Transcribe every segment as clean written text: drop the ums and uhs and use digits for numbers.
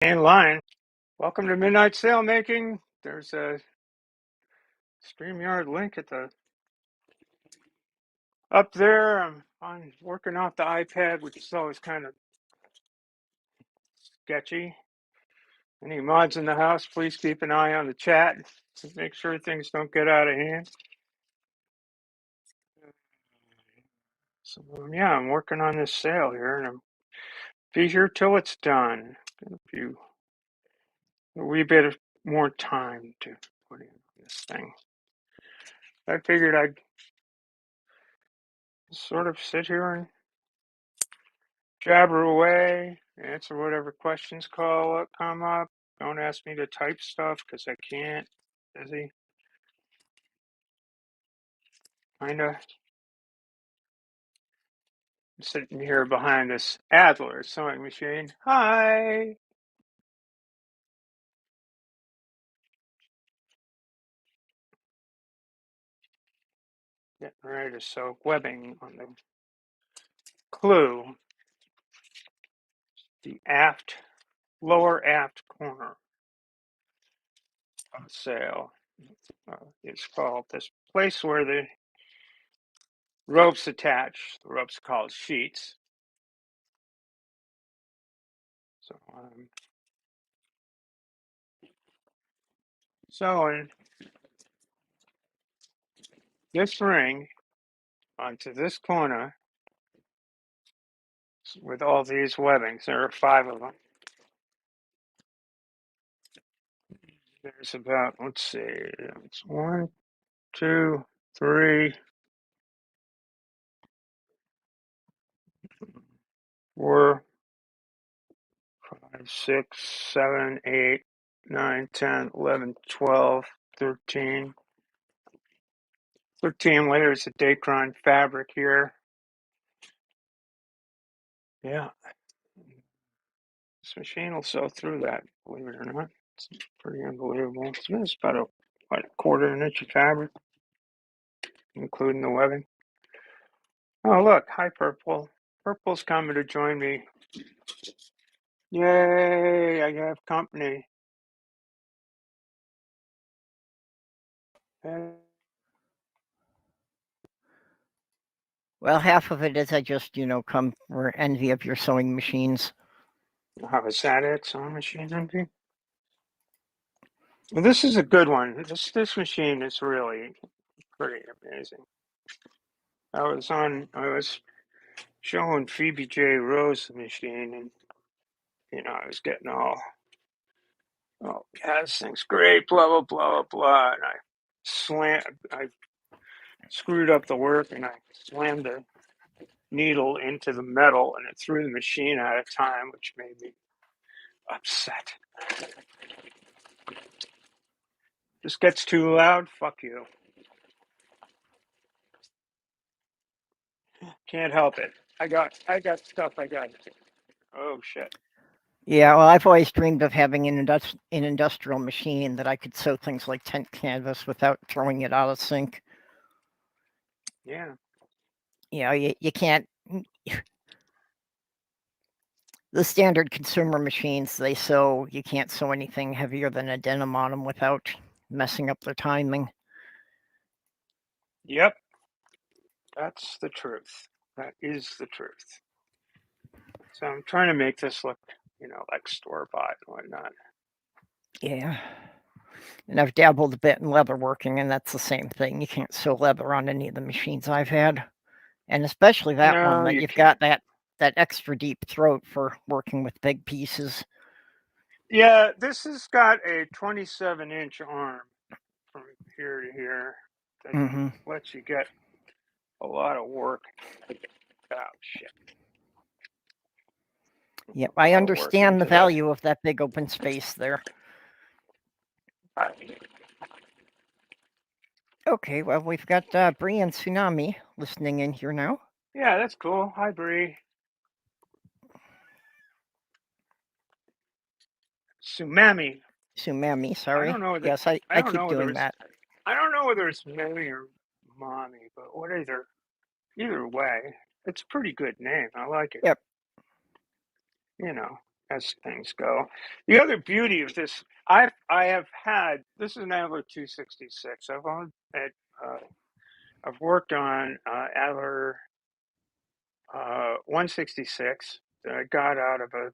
And line. Welcome to Midnight Sailmaking. There's a StreamYard link at the up there. I'm working off the iPad, which is always kind of sketchy. Any mods in the house, please keep an eye on the chat to make sure things don't get out of hand. So yeah, I'm working on this sail here, and I'm be here till it's done. A wee bit of more time to put in this thing. I figured I'd sort of sit here and jabber away, answer whatever questions come up. Don't ask me to type stuff because I can't. Busy. Kinda sitting here behind this Adler sewing machine. Hi. Getting ready to sew webbing on the clue, the lower aft corner of the sail. It's called this place where the ropes attach. The ropes are called sheets. So I'm sewing this ring onto this corner with all these webbings. There are 5 of them. There's about, let's see, it's 1, 2, 3, 4, 5, 6, 7, 8, 9, 10, 11, 12, 13. 13 layers of Dacron fabric here. Yeah. This machine will sew through that, believe it or not. It's pretty unbelievable. It's about a quarter of an inch of fabric, including the webbing. Oh, look. Hi, Purple. Purple's coming to join me. Yay, I have company. And Well, half of it is I just, come for envy of your sewing machines. I'll have a Sadet sewing machine envy. Well, this is a good one. This machine is really pretty amazing. I was showing Phoebe J. Rose the machine, and I was getting all, oh yeah, this thing's great, blah blah blah blah, and I screwed up the work, and I slammed the needle into the metal, and it threw the machine out of time, which made me upset. This gets too loud. Fuck you. Can't help it. I got stuff I got. Oh shit. Yeah, well, I've always dreamed of having an industrial machine that I could sew things like tent canvas without throwing it out of sync. Yeah. You can't. The standard consumer machines they sew, you can't sew anything heavier than a denim on them without messing up their timing. Yep. That's the truth. That is the truth. So I'm trying to make this look, like store-bought and whatnot. Yeah. And I've dabbled a bit in leatherworking, and that's the same thing. You can't sew leather on any of the machines I've had, and especially that one No, that you you've can't. got that extra deep throat for working with big pieces. Yeah, this has got a 27-inch arm from here to here that Mm-hmm. lets you get a lot of work. Oh, shit. Yep, A I lot of work understand the into that. value of that big open space there. Okay, well, we've got Bree and Tsunami listening in here now. Yeah, that's cool. Hi, Bree. Sumami. Sumami, I sorry. don't know that. Yes, I I don't keep know whether doing it's. that. I don't know whether it's Mammy or Mommy, but whatever. Either way, it's a pretty good name. I like it. Yep. You know. as things go. The other beauty of this, I have had, this is an Adler 266. I've worked on Adler 166 that I got out of a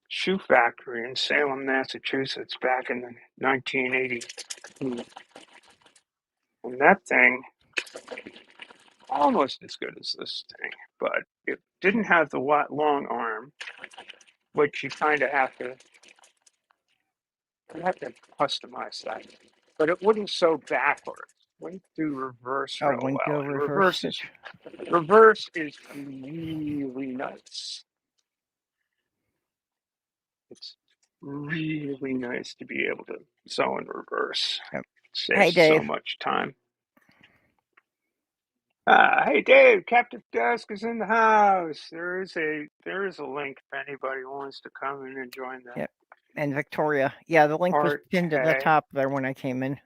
shoe factory in Salem, Massachusetts back in the 1980s. And that thing, almost as good as this thing, but it didn't have the long arm, which you have to customize that. But it wouldn't sew backwards. Wouldn't do reverse Oh, real wouldn't do well. a And reverse stitch. reverse is really nice. It's really nice to be able to sew in reverse. Yep. It saves Hey, so Dave. much time. Hey Dave, Captain Dusk is in the house. There is a link if anybody wants to come in and join the Yep. And Victoria. Yeah, the link was pinned to the party. top there when I came in.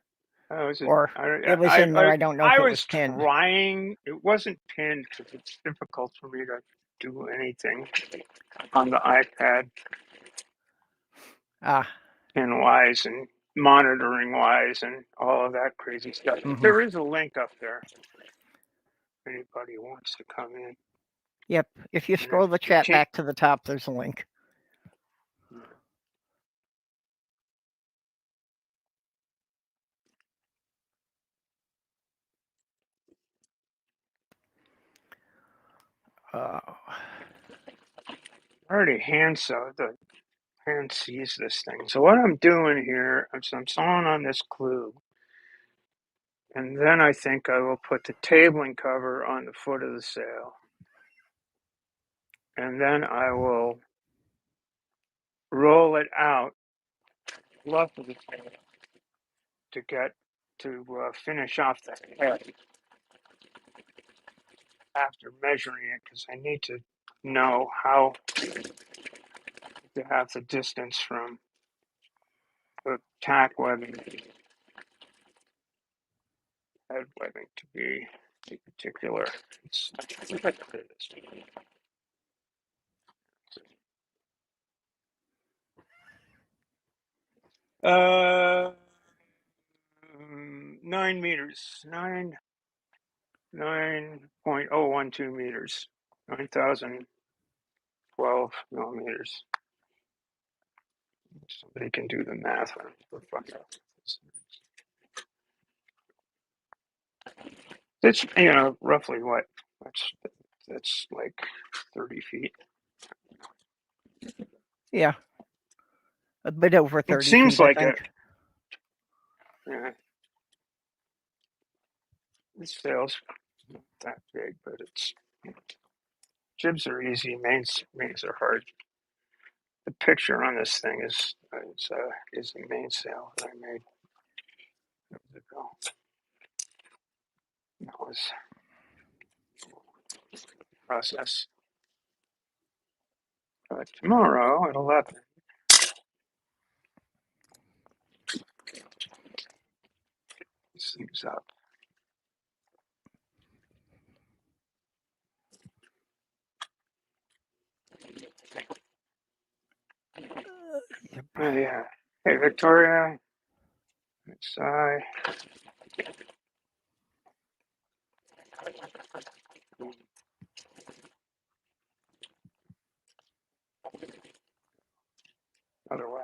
Oh, is it? Or it was in there. I don't know if I it was was pinned. trying. It wasn't pinned because it's difficult for me to do anything on the iPad Ah. pin wise and monitoring wise and all of that crazy stuff. Mm-hmm. There is a link up there if anybody wants to come in. Yep. If you scroll the chat back to the top, there's a link. I already hand sewed. The hand sees this thing. So what I'm doing here is I'm sewing on this clue. And then I think I will put the tabling cover on the foot of the sail. And then I will roll it out, left of the sail, to get to finish off the head after measuring it because I need to know how to have the distance from the tack webbing, head webbing to be a particular. Uh, 9 meters, 9.012 meters, 9,012 millimeters. Somebody can do the math on it's roughly what that's like 30 feet. Yeah. A bit over It 30 seems feet, I like think. this sail's not that big, but it's jibs are easy, mains are hard. The picture on this thing is the mainsail that I made years ago. That was process. Tomorrow at 11. These things up. Yep. Yeah. Hey, Victoria. Sigh. Other way.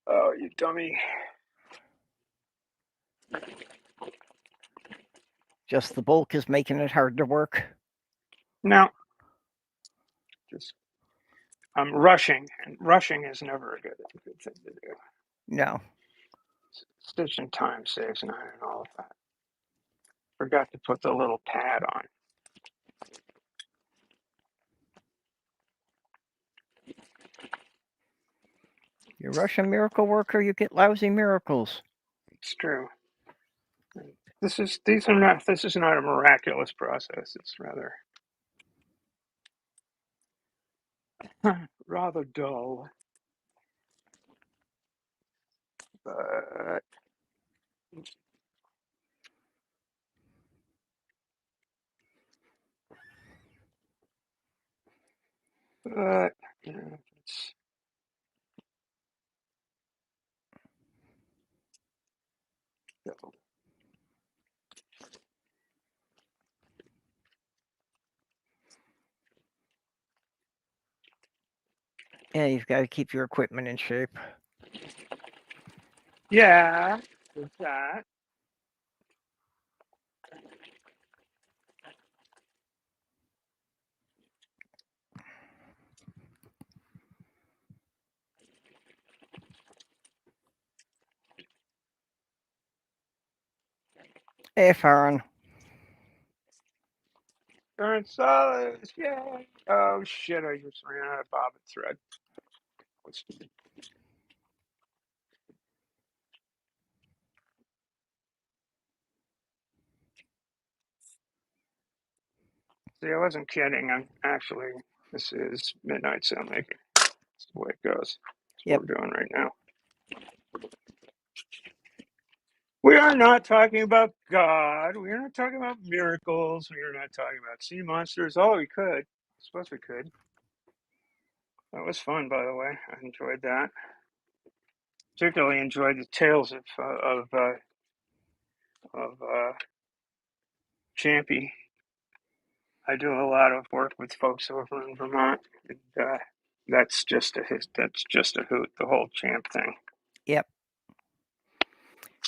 Oh, you dummy. Just the bulk is making it hard to work. No. Just I'm rushing, and rushing is never a good thing to do. No. Stitching time saves 9 and all of that. Forgot to put the little pad on. You rush a miracle worker, you get lousy miracles. It's true. This is not a miraculous process. It's rather dull. But but yeah, it's, Yeah, you've got to keep your equipment in shape. yeah, there's that. Hey, Farron. Current solids, yeah. Oh shit! I just ran out of bobbin thread. See, I wasn't kidding. I'm actually. This is midnight sailmaking. That's the way it goes. That's what Yep. we're doing right now. We are not talking about God. We are not talking about miracles. We are not talking about sea monsters. Oh, we could. I suppose we could. That was fun, by the way. I enjoyed that. Particularly enjoyed the tales of Champy. I do a lot of work with folks over in Vermont, and that's just a hoot. The whole Champ thing. Yep.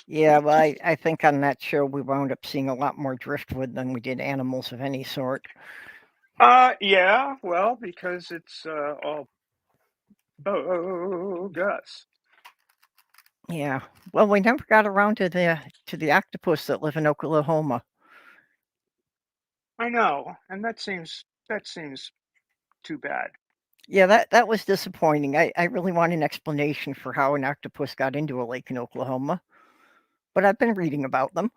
Yeah, well, I think on that show we wound up seeing a lot more driftwood than we did animals of any sort. Yeah. Well, because it's all bogus. Yeah. Well, we never got around to the octopus that live in Oklahoma. I know, and that seems too bad. Yeah, that was disappointing. I really want an explanation for how an octopus got into a lake in Oklahoma, but I've been reading about them.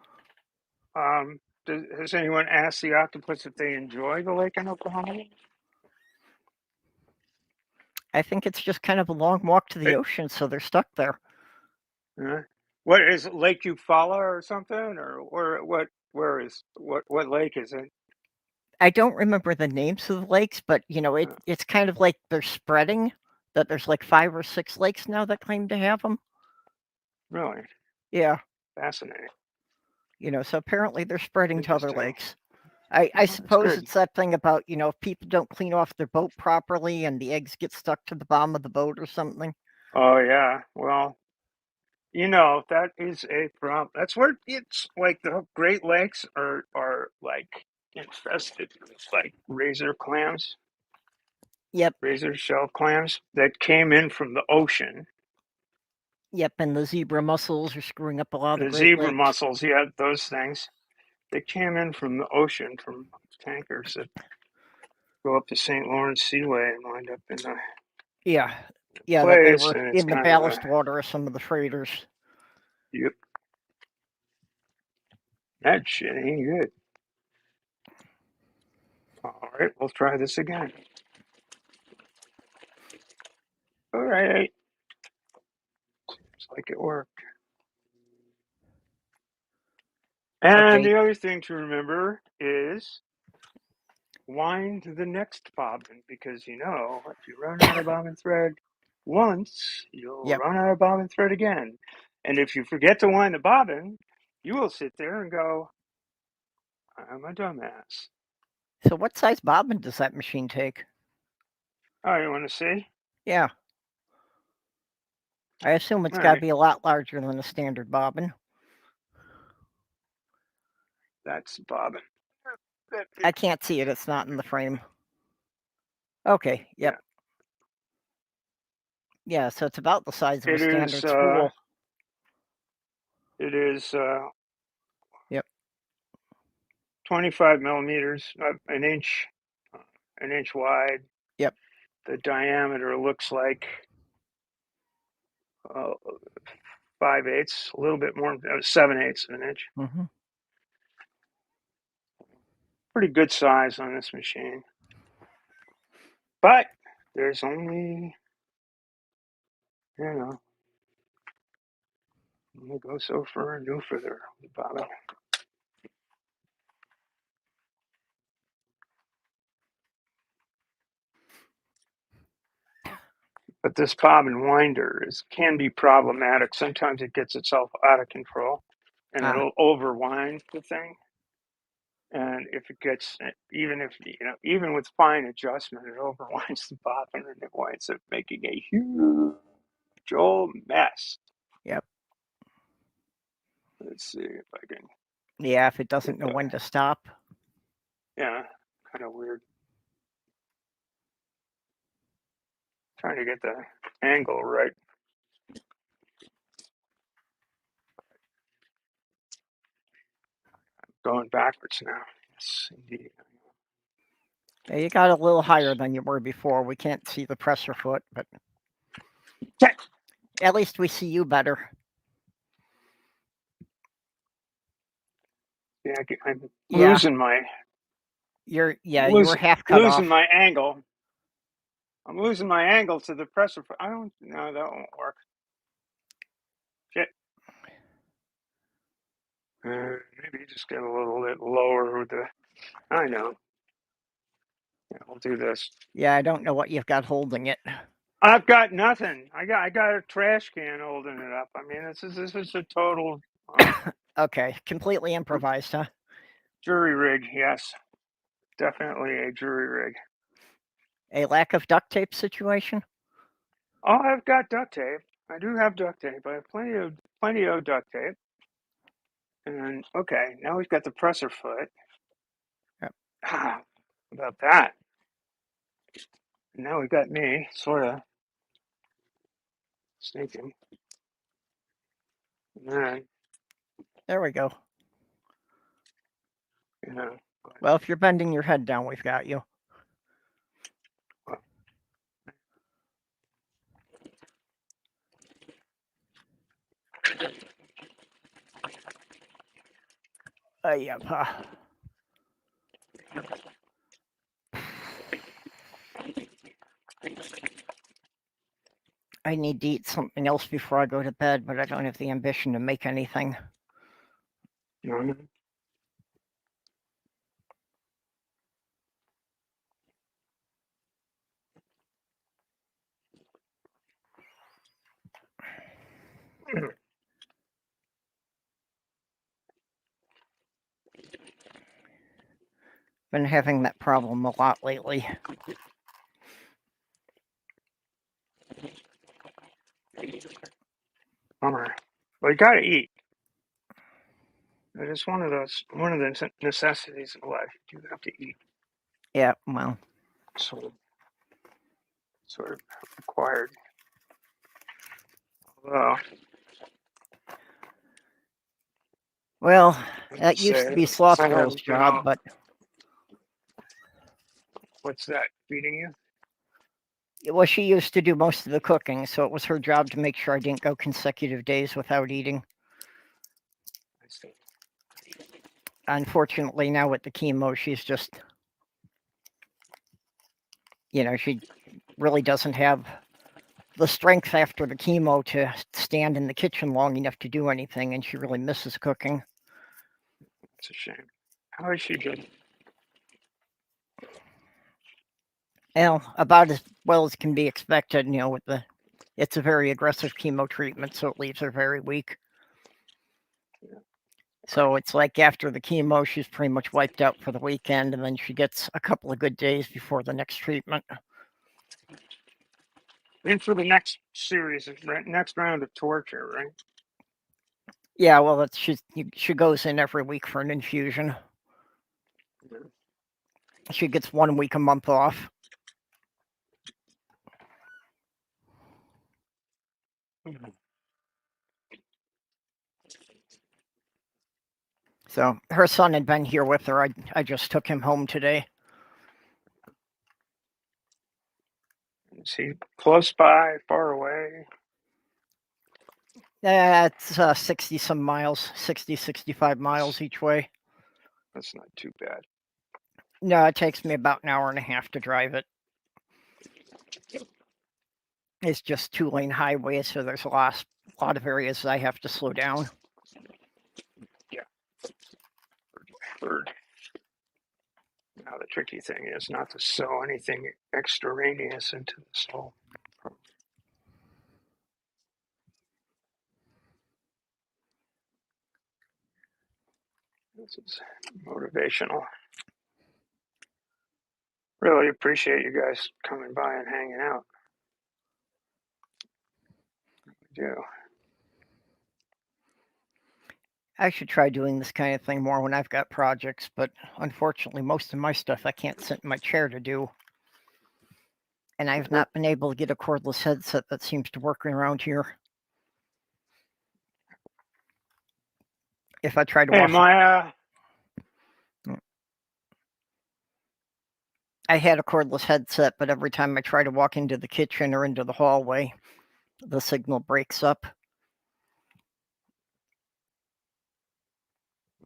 Has anyone asked the octopus if they enjoy the lake in Oklahoma? I think it's just kind of a long walk to the It, ocean, so they're stuck there. uh, what is it, Lake Eufaula or something, or what? Where is what lake is it? I don't remember the names of the lakes, but it's kind of like they're spreading. That there's like 5 or 6 lakes now that claim to have them. Really Yeah, fascinating, so apparently they're spreading to other interesting. lakes. I Well, that's suppose good. it's that thing about if people don't clean off their boat properly and the eggs get stuck to the bottom of the boat or something. Oh yeah, well, that is a problem. That's where it's like the Great Lakes are like infested with like razor clams, Yep, razor shell clams that came in from the ocean. yep, and the zebra mussels are screwing up a lot of the The Great zebra Lakes. mussels, yeah, those things. They came in from the ocean from tankers that go up the St. Lawrence Seaway and wind up in a Yeah, yeah, that they place, were and it's in the kind of a ballast water of some of the freighters. yep, that shit ain't good. All right, we'll try this again. All right, it's like it worked. And Okay, the other thing to remember is wind the next bobbin because if you run out of bobbin thread once, you'll yep. run out of bobbin thread again. And if you forget to wind the bobbin, you will sit there and go, I'm a dumbass. So what size bobbin does that machine take? Oh, you want to see? Yeah, I assume it's All got to right, be a lot larger than a standard bobbin. that's bobbin. That I big. can't see it; it's not in the frame. Okay, yep, Yeah, yeah. So it's about the size of a it is. standard spool. It is Yep. 25 millimeters, uh, an inch wide. Yep. The diameter looks like uh, 5/8, a little bit more, 7/8 of an inch. Hmm. pretty good size on this machine. But there's only, only go so far and no further with bobbin. But this bobbin winder can be problematic. Sometimes it gets itself out of control and it'll overwind the thing. And if it gets, even with fine adjustment, it overwinds the bobbin and it winds up making a huge old mess. Yep. Let's see if I can. Yeah, if it doesn't know when to stop. Yeah, kind of weird. Trying to get the angle right. Going backwards now. Yes, indeed. Yeah, you got a little higher than you were before. We can't see the presser foot, but at least we see you better. Yeah, I'm losing my. You were half cut losing off. my angle. I'm losing my angle to the presser foot. I don't know, that won't work. Shit. Maybe just get a little bit lower with the. I know. Yeah, we'll do this. Yeah, I don't know what you've got holding it. I've got nothing. I got a trash can holding it up. I mean, this is a total. Okay, completely improvised, huh? Jury rig, yes, definitely a jury rig. A lack of duct tape situation? Oh, I've got duct tape. I do have duct tape. I have plenty of duct tape. And okay, now we've got the presser foot. Yep. About that. Now we've got me sort of sneaking. And then, There we go. yeah. Well, if you're bending your head down, we've got you. Yep. I need to eat something else before I go to bed, but I don't have the ambition to make anything. Been having that problem a lot lately. Bummer. Well, you gotta eat. It's one of the necessities of life. You have to eat. Yeah, well. Sort of required. Well, that used to be Sloth Girl's job, but. What's that? Feeding you? Well, she used to do most of the cooking, so it was her job to make sure I didn't go consecutive days without eating. I see. Unfortunately, now with the chemo, she's just, she really doesn't have the strength after the chemo to stand in the kitchen long enough to do anything, and she really misses cooking. It's a shame. How is she doing? Well, about as well as can be expected, it's a very aggressive chemo treatment, so it leaves her very weak. Yeah. So it's like after the chemo, she's pretty much wiped out for the weekend, and then she gets a couple of good days before the next treatment. And for the next series, next round of torture, right? Yeah, well, she goes in every week for an infusion. Yeah. She gets 1 week a month off. Mm-hmm. So her son had been here with her. I just took him home today. Is he close by, far away? It's 60-some miles, 60, 65 miles each way. That's not too bad. No, it takes me about an hour and a half to drive it. It's just 2-lane highway, so there's a lot of areas I have to slow down. Yeah. Bird. Now the tricky thing is not to sew anything extraneous into this hole. This is motivational. Really appreciate you guys coming by and hanging out. I do. I should try doing this kind of thing more when I've got projects, but unfortunately, most of my stuff I can't sit in my chair to do. And I've not been able to get a cordless headset that seems to work around here. If I try to Hey, wash Maya. I had a cordless headset, but every time I try to walk into the kitchen or into the hallway, the signal breaks up.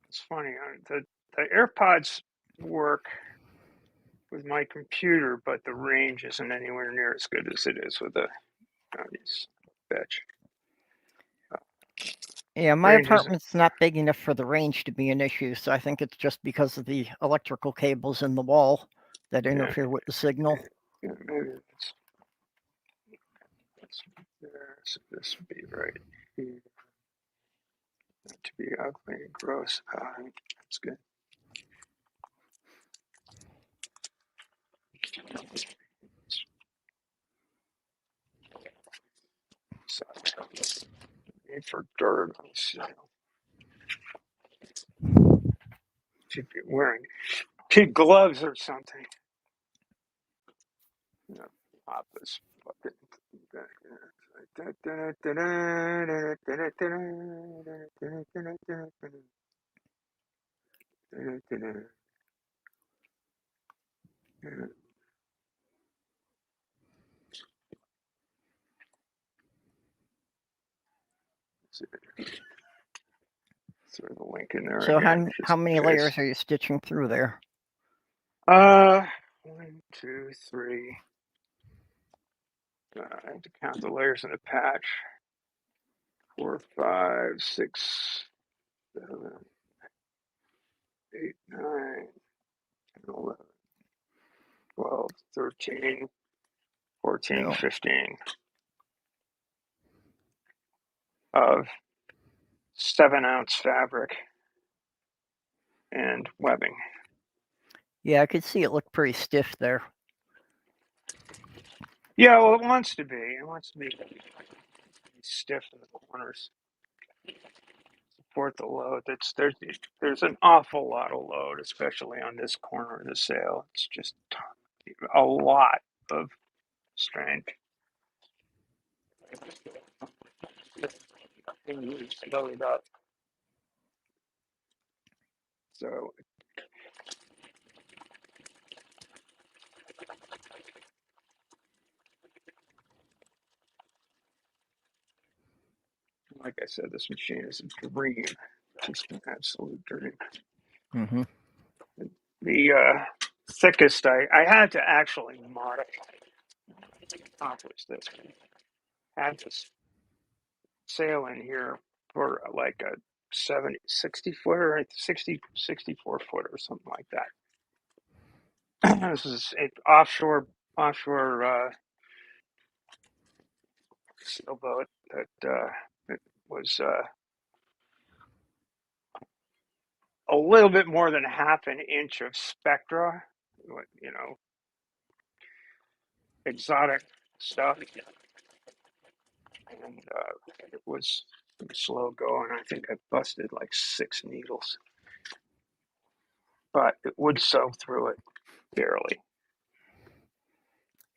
It's funny. The AirPods work with my computer, but the range isn't anywhere near as good as it is with the these bitch. Yeah, my Range isn't. apartment's not big enough for the range to be an issue, so I think it's just because of the electrical cables in the wall that interfere with the signal. Yeah, maybe it's there. So this would be right here. Not to be ugly and gross. That's good. So, need for dirt on sale. Should be wearing kid gloves or something. You know, pop this fucking. Throw the link in there So again, how just many in case. layers are you stitching through there? 1, 2, 3. I have to count the layers in the patch. 4, 5, 6, 7, 8, 9, 10, 11, 12, 13, 14, No. 15 of 7-ounce fabric and webbing. Yeah, I could see it looked pretty stiff there. Yeah, well, it wants to be. It wants to be stiff in the corners. Support the load. There's an awful lot of load, especially on this corner of the sail. It's just a lot of strength. Loaded up. So like I said, this machine is a dream. Just an absolute dream. Mm-hmm. The thickest I had to actually modify to accomplish this. I had this sail in here for like a 60 footer, 64 foot or something like that. This is an offshore sailboat that was a little bit more than half an inch of spectra, you know, exotic stuff. And it was slow going. I think I busted like 6 needles, but it would sew through it barely.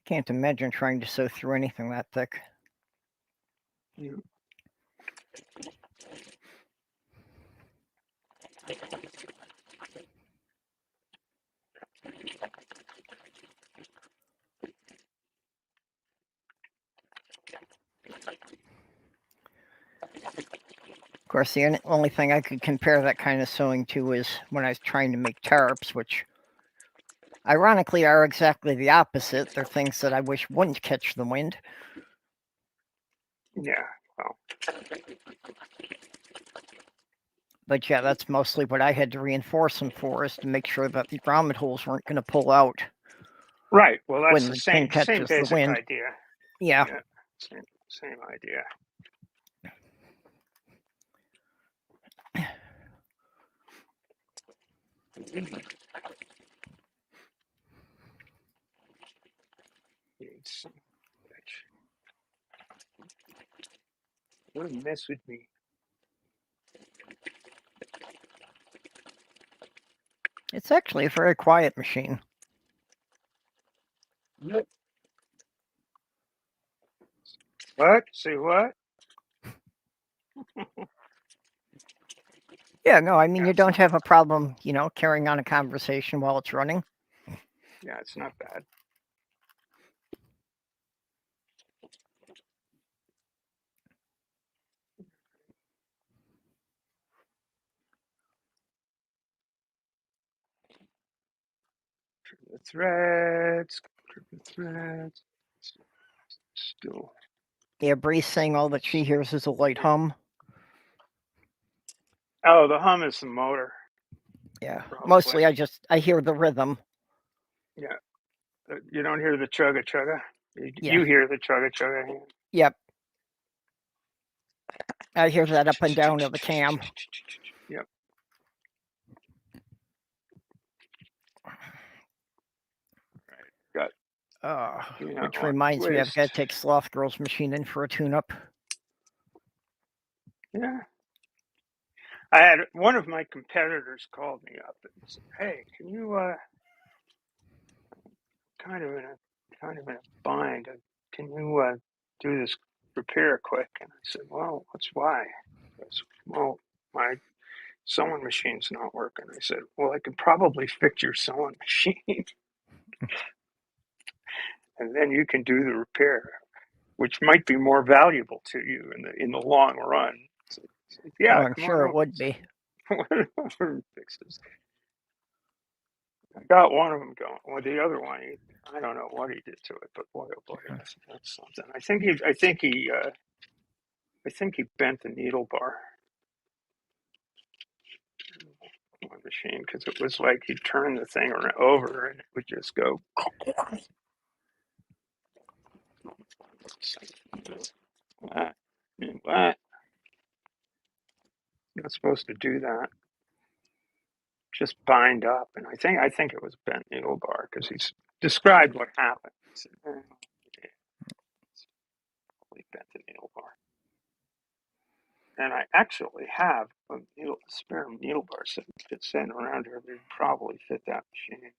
Can't imagine trying to sew through anything that thick. Yeah. Of course, the only thing I could compare that kind of sewing to is when I was trying to make tarps, which ironically are exactly the opposite. They're things that I wish wouldn't catch the wind. Yeah, well, But yeah, that's mostly what I had to reinforce them for, is to make sure that the grommet holes weren't going to pull out right. Well, that's when the the thing same catches the basic wind. idea. Yeah. Yeah, same idea. Don't mess with me. It's actually a very quiet machine. What? Say what? Yeah, no, I mean, Yeah, you it's don't not. have a problem, carrying on a conversation while it's running. Yeah, it's not bad. The threads. The threads. Still. Yeah, Bree's saying all that she hears is a light hum. Oh, the hum is the motor, Yeah, probably. mostly I hear the rhythm. Yeah. You don't hear the chugga chugga. Yeah, You hear the chugga chugga. yep, I hear that up and down of the cam. Yep. Got do not Which want reminds me, I've got waste. to take Sloth Girl's machine in for a tune-up. Yeah. I had one of my competitors called me up and said, "Hey, can you kind of in a bind? Can you do this repair quick?" And I said, "Well, what's why?" He goes, "Well, my sewing machine's not working." I said, "Well, I could probably fix your sewing machine, and then you can do the repair, which might be more valuable to you in the long run." So, Oh, yeah, I'm come on sure it over. would be. And fix this. I got one of them going. Well, the other one, I don't know what he did to it, but boy, oh boy, that's something. I think he bent the needle bar on the machine because it was like he'd turn the thing over and it would just go. What? What? You're not supposed to do that. Just bind up, and I think it was bent needle bar because he's described what happened. He said, yeah, he bent the needle bar. And I actually have a spare needle bar set that's sitting around here that would probably fit that machine.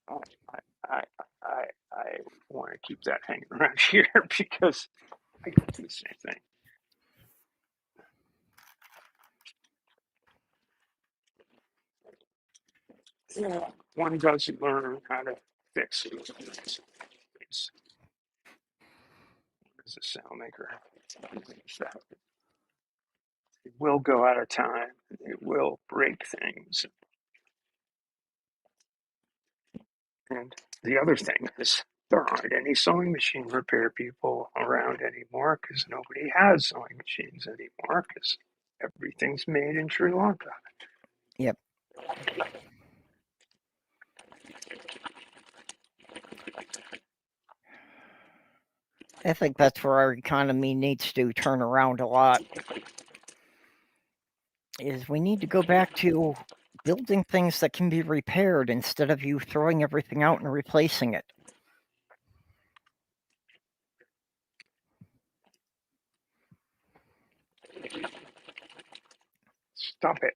I, I, I, I want to keep that hanging around here because I can do the same thing. Yeah. One doesn't learn how to fix it. As a sound maker, it will go out of time. It will break things. And the other thing is, there aren't any sewing machine repair people around anymore because nobody has sewing machines anymore because everything's made in Sri Lanka. Yep. I think that's where our economy needs to turn around a lot. Is we need to go back to building things that can be repaired instead of you throwing everything out and replacing it. Stop it.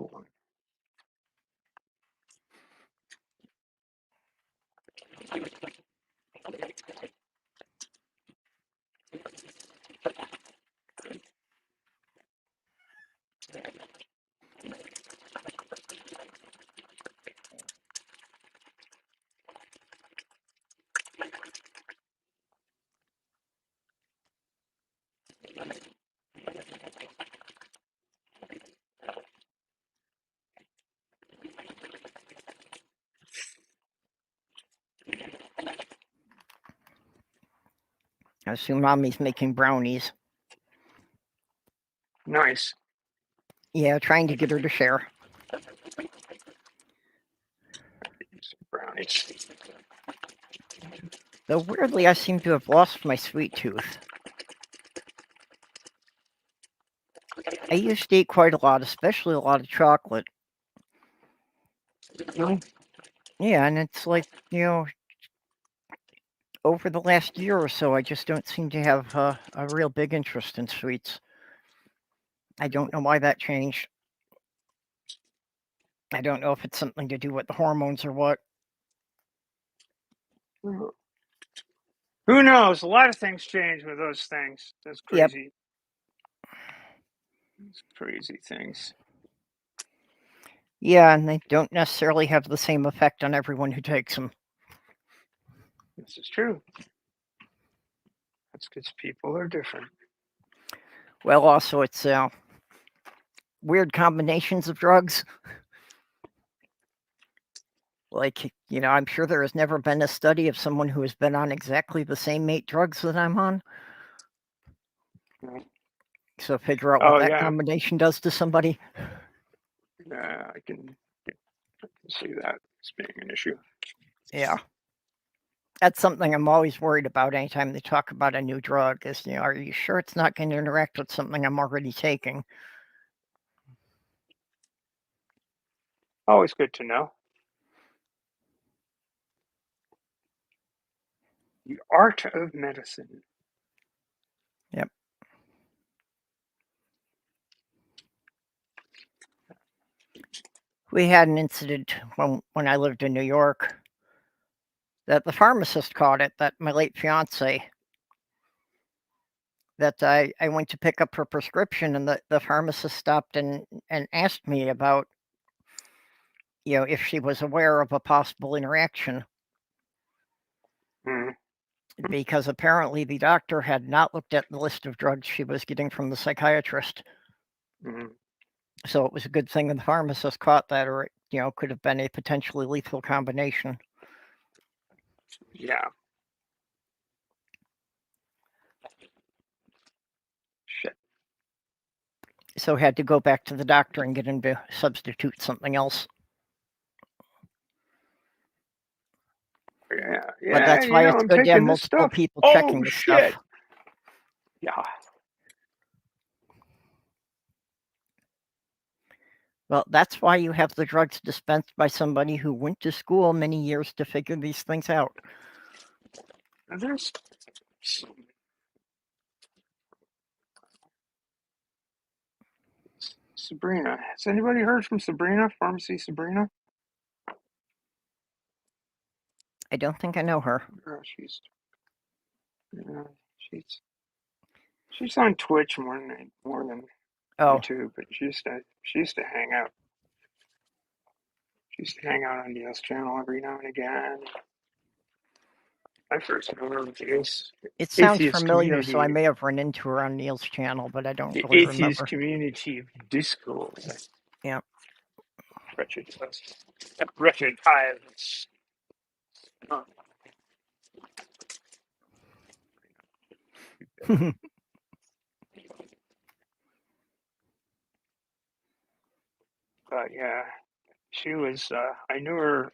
one. I assume mommy's making brownies. Nice. Yeah, trying to get her to share. Brownies. Though weirdly, I seem to have lost my sweet tooth. I used to eat quite a lot, especially a lot of chocolate. No? Yeah, and it's like, over the last year or so, I just don't seem to have a real big interest in sweets. I don't know why that changed. I don't know if it's something to do with the hormones or what. Who knows? A lot of things change with those things. That's Yep. crazy. It's crazy things. Yeah, and they don't necessarily have the same effect on everyone who takes them. This is true. That's because people are different. Well, also, it's weird combinations of drugs. Like, I'm sure there has never been a study of someone who has been on exactly the same 8 drugs that I'm on. Yeah. So figure out what Oh that yeah, combination does to somebody. I can see that as being an issue. Yeah. That's something I'm always worried about anytime they talk about a new drug is, are you sure it's not going to interact with something I'm already taking? Always good to know. The art of medicine. Yep. We had an incident when I lived in New York that the pharmacist caught it, that my late fiance, that I went to pick up her prescription and the pharmacist stopped and asked me about, if she was aware of a possible interaction, Mm. because apparently the doctor had not looked at the list of drugs she was getting from the psychiatrist. Mm. So it was a good thing the pharmacist caught that, or it, could have been a potentially lethal combination. Yeah. Shit. So had to go back to the doctor and get him to substitute something else. Yeah. But Yeah. that's why it's I'm good to have taking this multiple stuff. people Oh checking the shit. stuff. Yeah. Well, that's why you have the drugs dispensed by somebody who went to school many years to figure these things out. There's Sabrina. Has anybody heard from Sabrina? Pharmacy Sabrina? I don't think I know her. She's she's on Twitch more than Oh, YouTube, but she used to hang out. She used to hang out on Neil's channel every now and again. I first know her with the it sounds atheist familiar, so I community, may have run into her on Neil's channel, but I don't the really atheist remember. community of Discord. Yeah. Wretched tyrants. But yeah, she was. I knew her.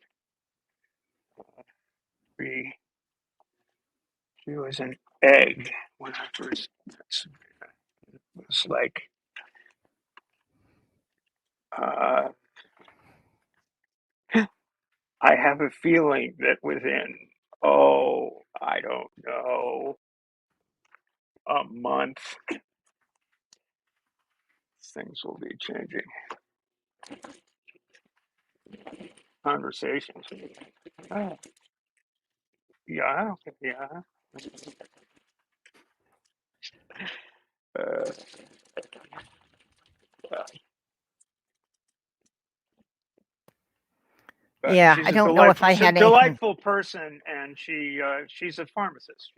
She was an egg when I first met Sabrina. It was like uh, I have a feeling that within I don't know, a month, things will be changing. conversations. Oh, yeah, yeah. Uh, but Yeah, I she's don't know if I had anything. delightful person, and she's a pharmacist.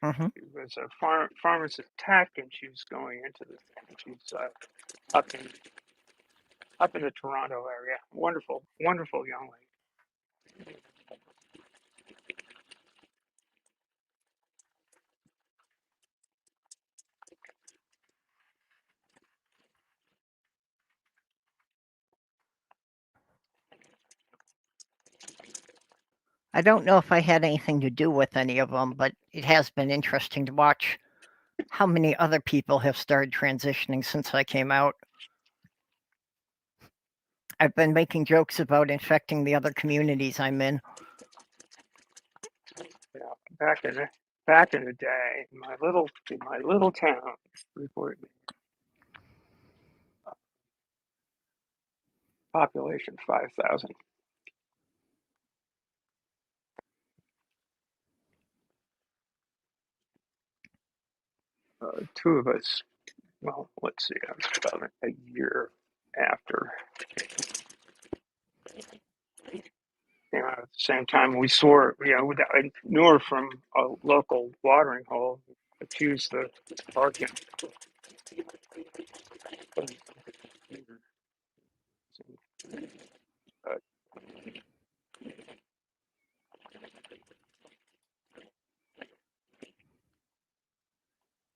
Mhm. She was a pharmacist tech, and she's going into the. She's up in up in the Toronto area. Wonderful, wonderful young lady. I don't know if I had anything to do with any of them, but it has been interesting to watch how many other people have started transitioning since I came out. I've been making jokes about infecting the other communities I'm in. Yeah, back in the day, in my little town, Freeport, population 5,000. Two of us. Well, let's see. I was about a year after. You know, at the same time, we saw. I knew her from a local watering hole. Accused the parking. But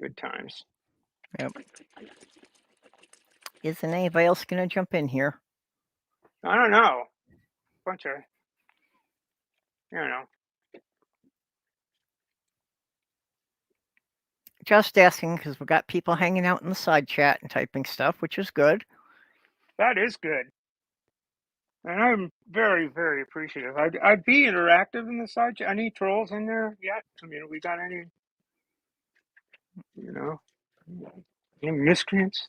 good times. Yep. Isn't anybody else going to jump in here? I don't know. Bunch of, you know, Just asking because we've got people hanging out in the side chat and typing stuff, which is good. that is good. And I'm very, very appreciative. I'd be interactive in the side chat. Any trolls in there yet? I mean, we got any, you know, any miscreants?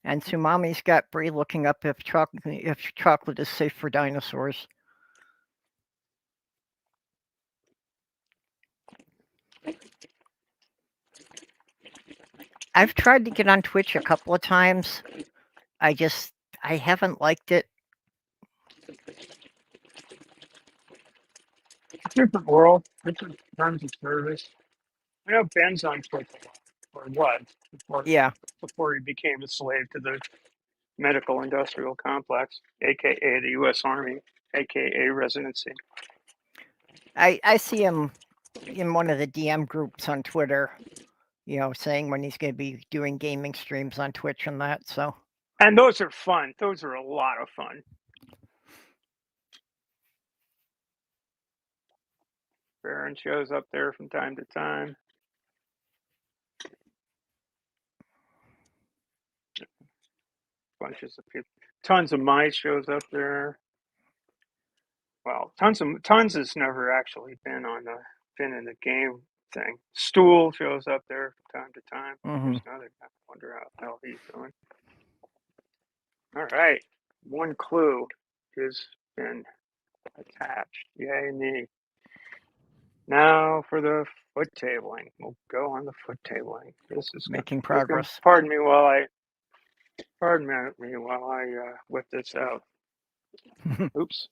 And Sumami's got Bree looking up if chocolate is safe for dinosaurs. I've tried to get on Twitch a couple of times. I haven't liked it. Different world, different terms of service. I know Ben's on Twitch a lot, or was Yeah, before he became a slave to the medical industrial complex, aka the U.S. Army, aka residency. I see him in one of the DM groups on Twitter, saying when he's going to be doing gaming streams on Twitch and that. So, And those are fun. Those are a lot of fun. Baron shows up there from time to time. Bunches of people. Tons of mice shows up there. Well, tons has never actually been in the game thing. Stool shows up there from time to time. There's another guy. I wonder how the hell he's doing. All right. One clue has been attached. Yay me. Now for the foot tabling. We'll go on the foot tabling. This is making you can progress. pardon me while I whip this out. Oops.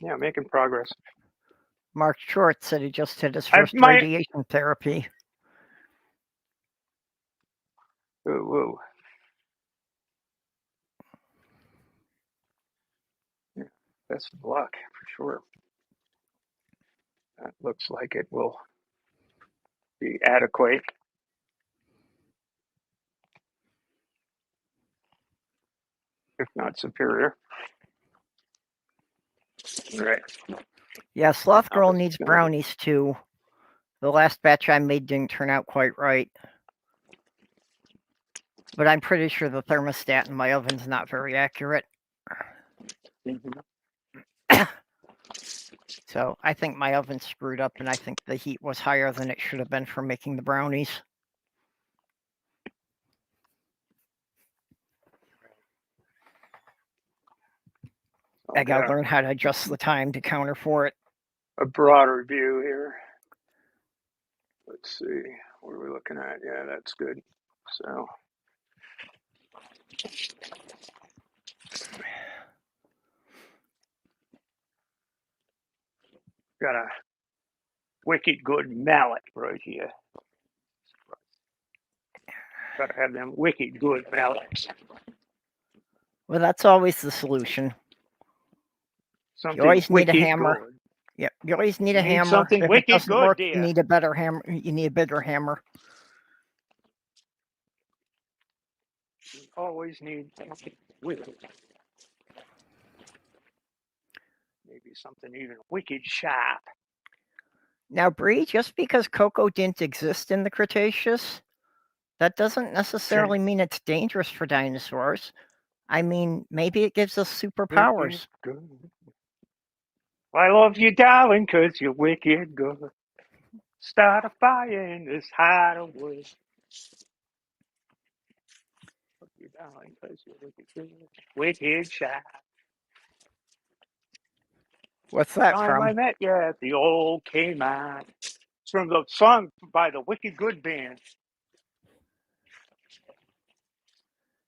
Yeah, making progress. Mark Short said he just had his I first my radiation therapy. ooh. Yeah, best of luck for sure. That looks like it will be adequate, if not superior. All right. Yeah, Sloth Now Girl this is needs going to be. brownies too. The last batch I made didn't turn out quite right. But I'm pretty sure the thermostat in my oven's not very accurate. So I think my oven's screwed up, and I think the heat was higher than it should have been for making the brownies. I gotta learn how to adjust the time to counter for it. A broader view here. Let's see, what are we looking at? Yeah, that's good. So, got a wicked good mallet right here. Gotta have them wicked good mallets. Well, that's always the solution. Something You always need a wicked hammer. good. Yeah, you always need You a need hammer. something If it wicked doesn't good, work, dear. you need a better hammer. You need a bigger hammer. You always need something wicked. Maybe something even wicked sharp. Now, Bree, just because cocoa didn't exist in the Cretaceous, that doesn't necessarily mean it's dangerous for dinosaurs. I mean, maybe it gives us superpowers. Good. I love you, darling, 'cause you're wicked good. Start a fire in this hideaway. Love you, darling, 'cause you're wicked good. Wicked shy. What's that Time I from? met you at the old Kmart. It's from the song by the Wicked Good Band.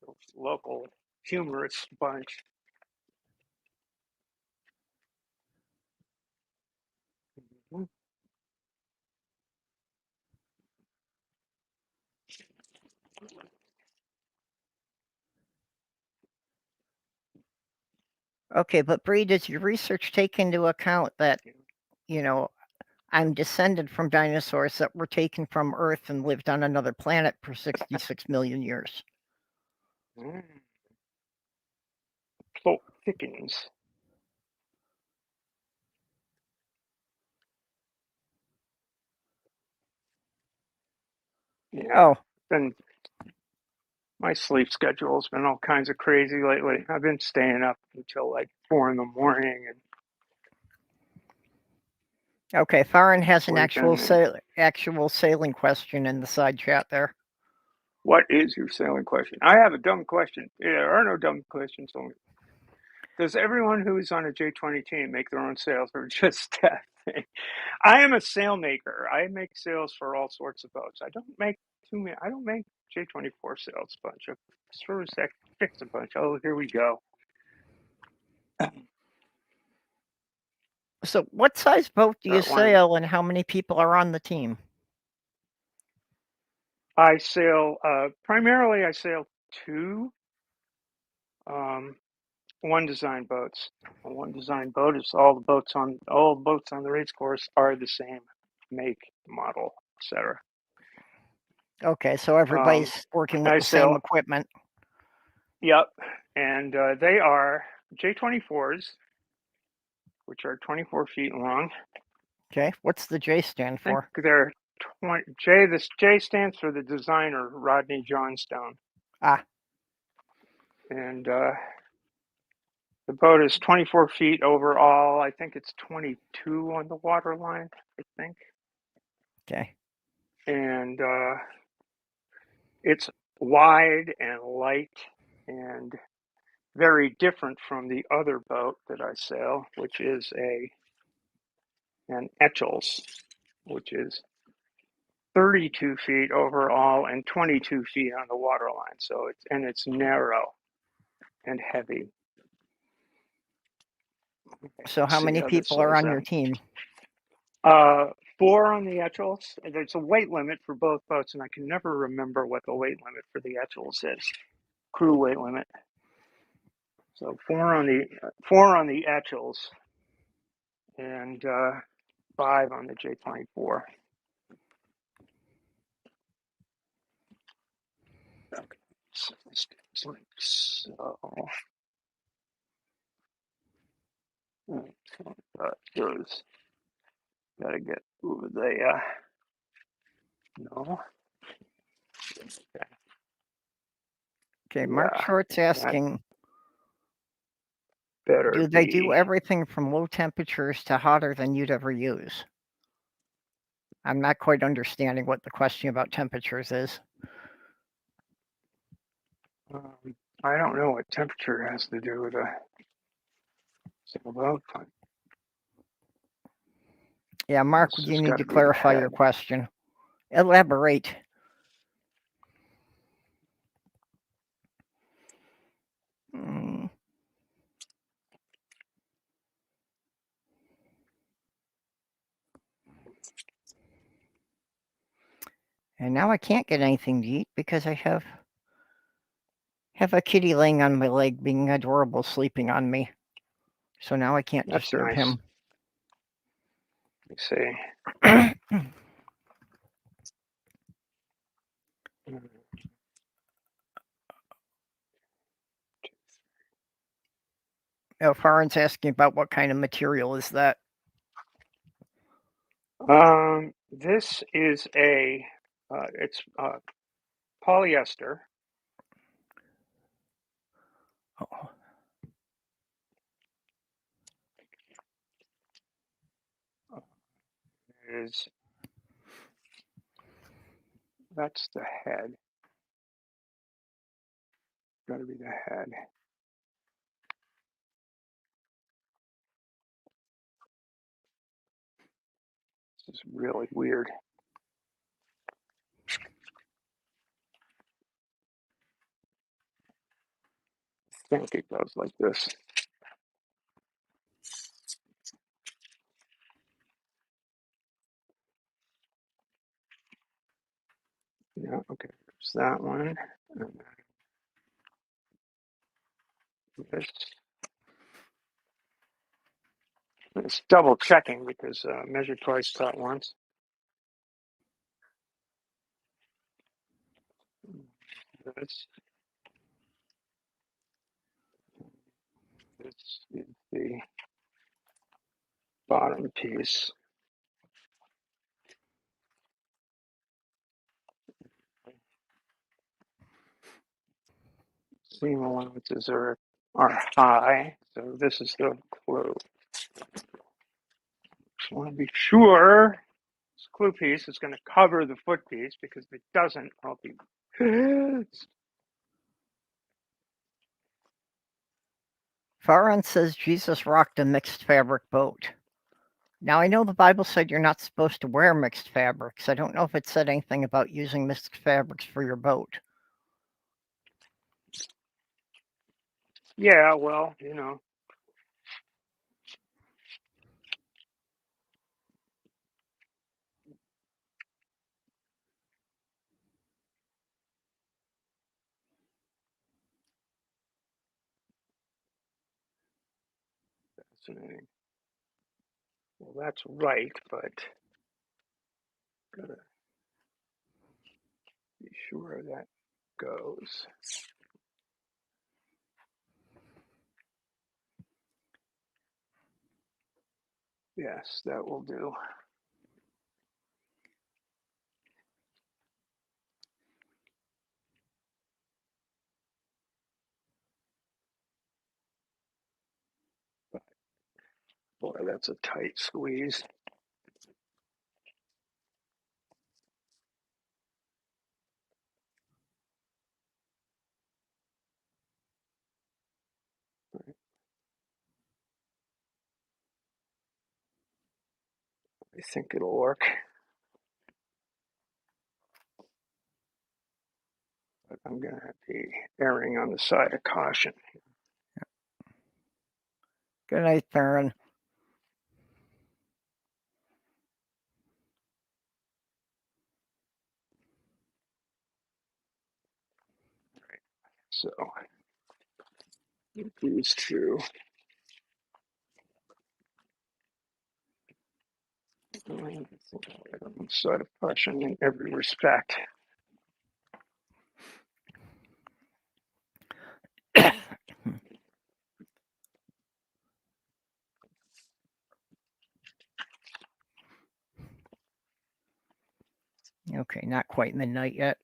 The local humorous bunch. Okay, but Bree, does your research take into account that, you know, I'm descended from dinosaurs that were taken from Earth and lived on another planet for 66 million years? Plot thickens. Yeah. Oh, Then my sleep schedule's been all kinds of crazy lately. I've been staying up until like 4 in the morning and okay. Farron has an sleeping. actual sailing question in the side chat there. What is your sailing question? I have a dumb question. There are no dumb questions. Only. Does everyone who's on a J20 team make their own sails or just that thing? I am a sailmaker. I make sails for all sorts of boats. I don't make too many. I don't make J24 sails a bunch. Of screws that fix a bunch. Oh, here we go. So, what size boat do you Got one. sail, and how many people are on the team? I sail primarily. I sail two one design boats. One design boat is all the boats on the race course are the same make, model, etc. Okay, so everybody's working with I the same sail. equipment. Yep, and they are J24s, which are 24 feet long. Okay, what's the J stand I think for? they're 20. J. This J stands for the designer, Rodney Johnstone, Ah, and the boat is 24 feet overall. I think it's 22 on the water line. I think. okay. And it's wide and light and very different from the other boat that I sail, which is an Etchells, which is 32 feet overall and 22 feet on the water line. So it's narrow and heavy. So, how Let's see many how this people are lays on your out. team? 4 on the Etchells. There's a weight limit for both boats, and I can never remember what the weight limit for the Etchells is. Crew weight limit. So 4 on the Etchells and 5 on the J24. Okay. So this goes like so. Goes. Gotta get over there. No. Okay, Mark Yeah. Short's That asking, better do they do be. everything from low temperatures to hotter than you'd ever use? I'm not quite understanding what the question about temperatures is. I don't know what temperature has to do with it. Sailboat. Fine. Yeah, Mark, This you has need got to to be the clarify your head. question. Elaborate. Mm. And now I can't get anything to eat because I have a kitty laying on my leg, being adorable, sleeping on me. So now I can't That's disturb nice. him. Let's see. Farron's asking about what kind of material is that. This is it's polyester. Oh, Is That's the head. Got to be the head. This is really weird. I think it goes like this. Yeah, okay, there's that one. And this. It's double checking because measure twice, cut once. This, this is the bottom piece. Seam allowances are high, so this is the clue. Just want to be sure this clue piece is going to cover the foot piece, because if it doesn't, I'll be pissed. Farron says Jesus rocked a mixed fabric boat. Now, I know the Bible said you're not supposed to wear mixed fabrics. I don't know if it said anything about using mixed fabrics for your boat. Yeah, well, you know. Fascinating. Well, that's right, but gotta be sure that goes. Yes, that will do. Boy, that's a tight squeeze. I think it'll work. But I'm going to be erring on the side of caution. Good night, Farron. So these two. On the side of caution in every respect. Okay, not quite midnight yet.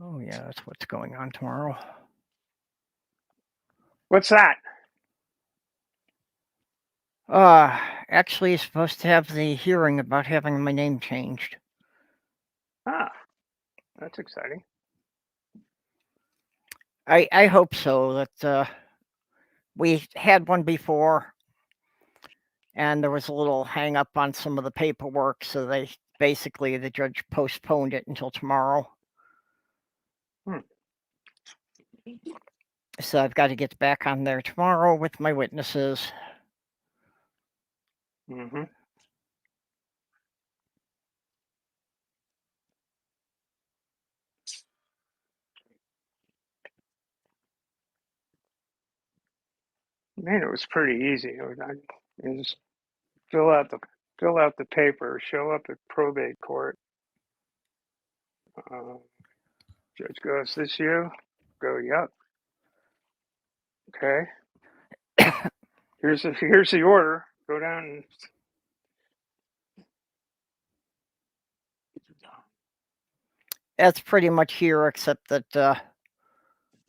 Oh, yeah, that's what's going on tomorrow. What's that? Actually, he's supposed to have the hearing about having my name changed. Ah, that's exciting. I hope so. That we had one before, and there was a little hang up on some of the paperwork, so the judge postponed it until tomorrow. Hmm. So I've got to get back on there tomorrow with my witnesses. Mm-hmm. Man, it was pretty easy. I just fill out the paper, show up at probate court. Uh, Judge goes, "This you?" Go, "Yep." Okay. Here's the order. Go down and That's pretty much here, except that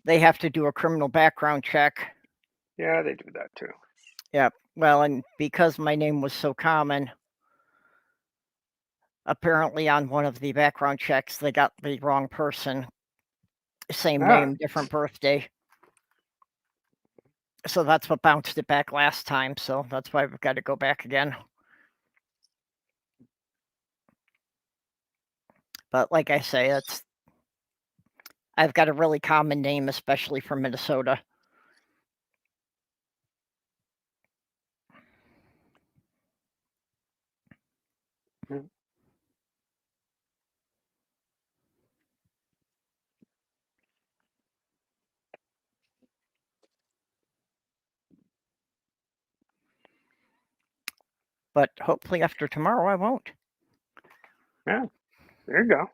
they have to do a criminal background check. yeah, they do that too. Yep. Well, and because my name was so common, apparently on one of the background checks, they got the wrong person. Same Ah, name, different birthday. So that's what bounced it back last time. So that's why we've got to go back again. But like I say, I've got a really common name, especially from Minnesota. mm, But hopefully after tomorrow, I won't. yeah, there you go.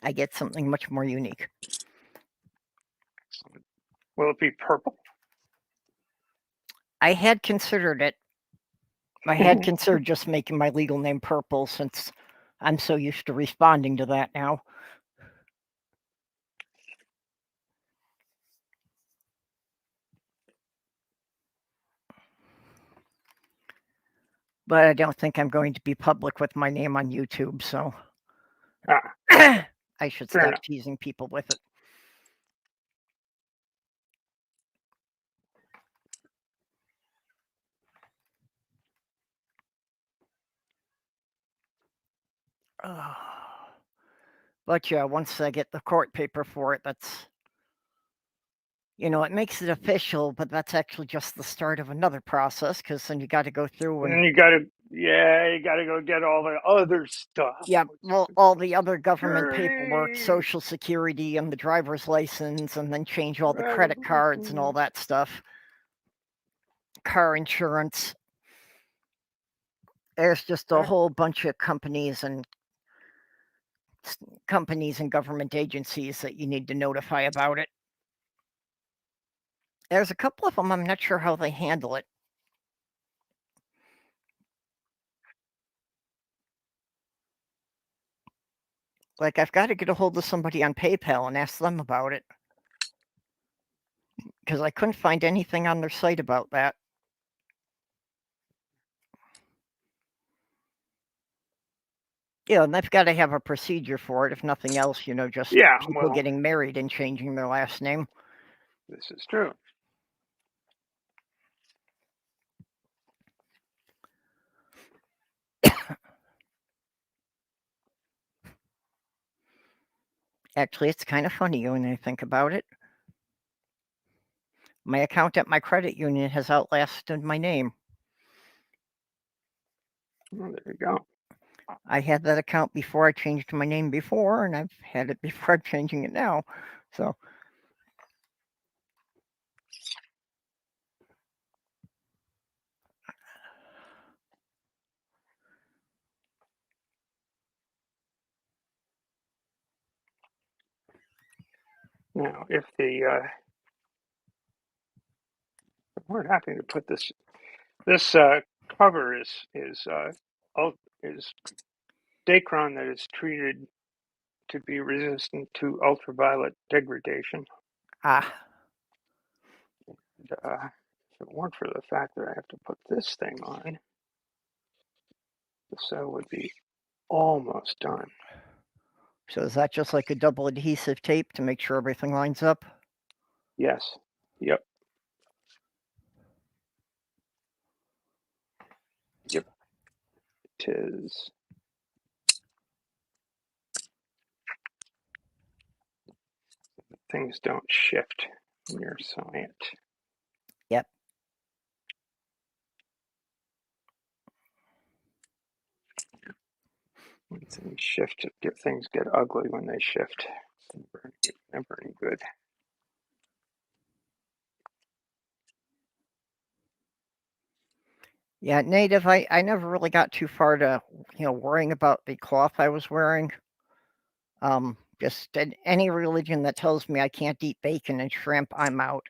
I get something much more unique. Excellent. Will it be purple? I had considered it. I had considered just making my legal name purple since I'm so used to responding to that now. But I don't think I'm going to be public with my name on YouTube, so Ah, I should fair stop enough. teasing people with it. But yeah, once I get the court paper for it, it makes it official, but that's actually just the start of another process because then you got to go through And and, then you gotta go get all the other stuff, yeah, which is well, the all the other government paperwork, security, social security, and the driver's license, and then change all the driver's credit cards and all license. that stuff, car insurance. There's just a Yeah, whole bunch of companies and government agencies that you need to notify about it. There's a couple of them I'm not sure how they handle it. Like, I've got to get a hold of somebody on PayPal and ask them about it because I couldn't find anything on their site about that. Yeah, and they've got to have a procedure for it, if nothing else, just yeah. people Well, getting married and changing their last name. this is true. Actually, it's kind of funny when I think about it. My account at my credit union has outlasted my name. Well, there you go. I had that account before I changed my name before, and I've had it before I'm changing it now. So, Now, if we're happy to put this cover is Dacron that is treated to be resistant to ultraviolet degradation. ah, If it weren't for the fact that I have to put this thing on, the cell would be almost done. So is that just like a double adhesive tape to make sure everything lines up? Yes. Yep. Yep. Tis. Things don't shift when you're sewing it. Yep. When things shift, things get ugly when they shift. Never any good. Yeah, native. I never really got too far to worrying about the cloth I was wearing. Just in any religion that tells me I can't eat bacon and shrimp, I'm out.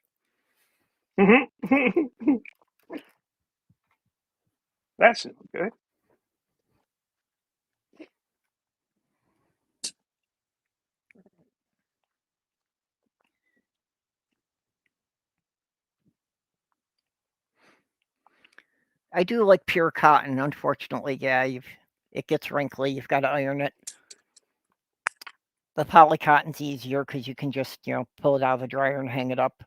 That's no good. I do like pure cotton. Unfortunately, yeah, it gets wrinkly. You've got to iron it. The polycotton's easier because you can just pull it out of the dryer and hang it up.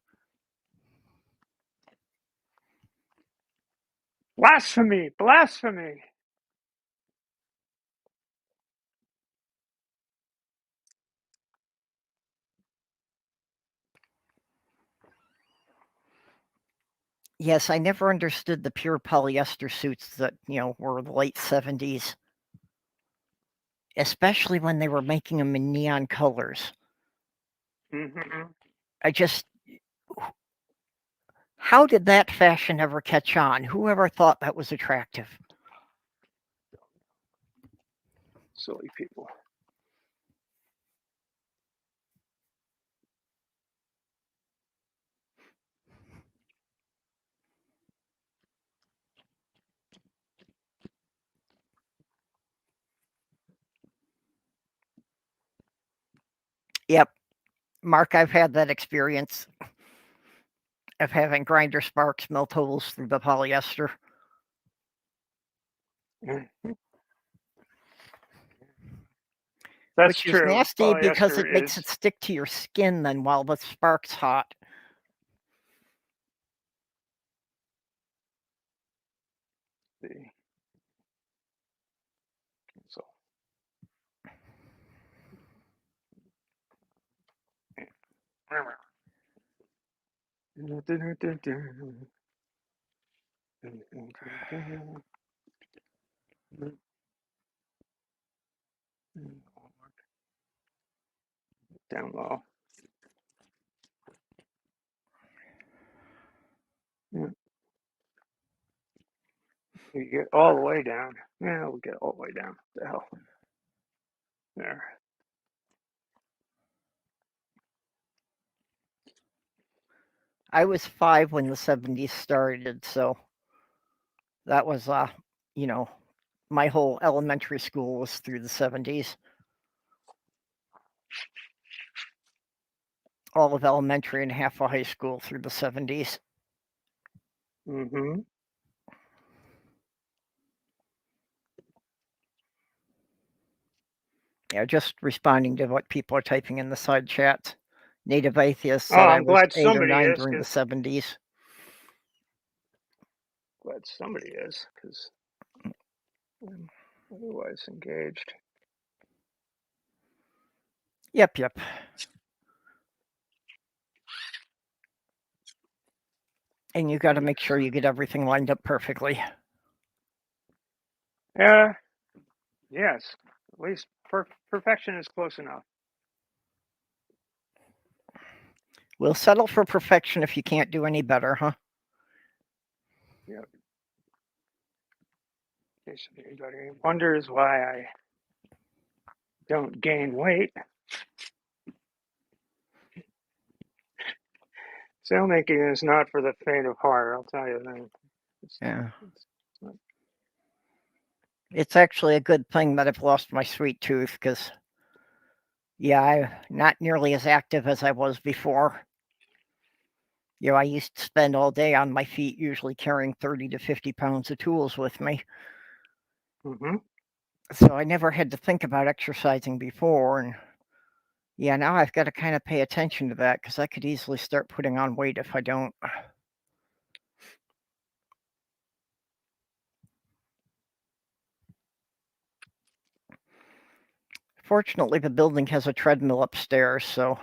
Blasphemy! Blasphemy! Yes, I never understood the pure polyester suits that were the late 70s, especially when they were making them in neon colors. Mm-hmm. I just How did that fashion ever catch on? Whoever thought that was attractive? Silly people. Yep, Mark, I've had that experience of having grinder sparks melt holes through the polyester. Mm-hmm. That's Which is true. nasty because it Polyester makes it is stick to your skin then while the spark's hot. the so. Down low. Yeah. You get all the way down. Yeah, we'll get all the way down. What the hell? There. I was 5 when the 70s started, so that was, you know, my whole elementary school was through the 70s. All of elementary and half of high school through the 70s. Mm-hmm. Yeah, just responding to what people are typing in the side chat. Native Atheist Oh, said I I'm was glad 8 or somebody 9 is, during the because 70s. I'm otherwise engaged. Yep, yep. And you got to make sure you get everything lined up perfectly. Yeah. Yes. At least perfection is close enough. We'll settle for perfection if you can't do any better, huh? Yep. In case anybody wonders why I don't gain weight, sailmaking is not for the faint of heart. I'll tell you that. Yeah. It's not. It's actually a good thing that I've lost my sweet tooth because, yeah, I'm not nearly as active as I was before. I used to spend all day on my feet, usually carrying 30 to 50 pounds of tools with me. Mm-hmm. So I never had to think about exercising before. And Yeah, now I've got to kind of pay attention to that because I could easily start putting on weight if I don't. Fortunately, the building has a treadmill upstairs, so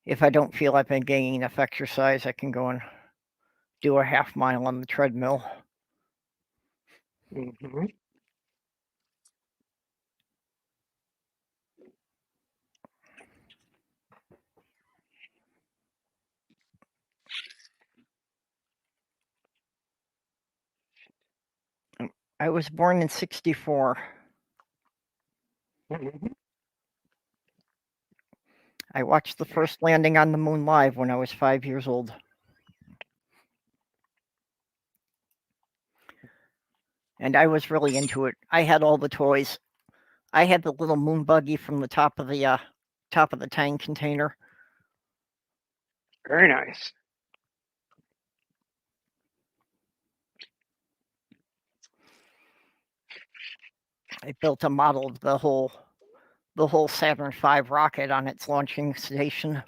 if I don't feel I've been getting enough exercise, I can go and do a half mile on the treadmill. Mm-hmm. I was born in '64. Mm-hmm. I watched the first landing on the moon live when I was 5 years old. And I was really into it. I had all the toys. I had the little moon buggy from the top of the tank container. Very nice. I built a model of the whole Saturn V rocket on its launching station.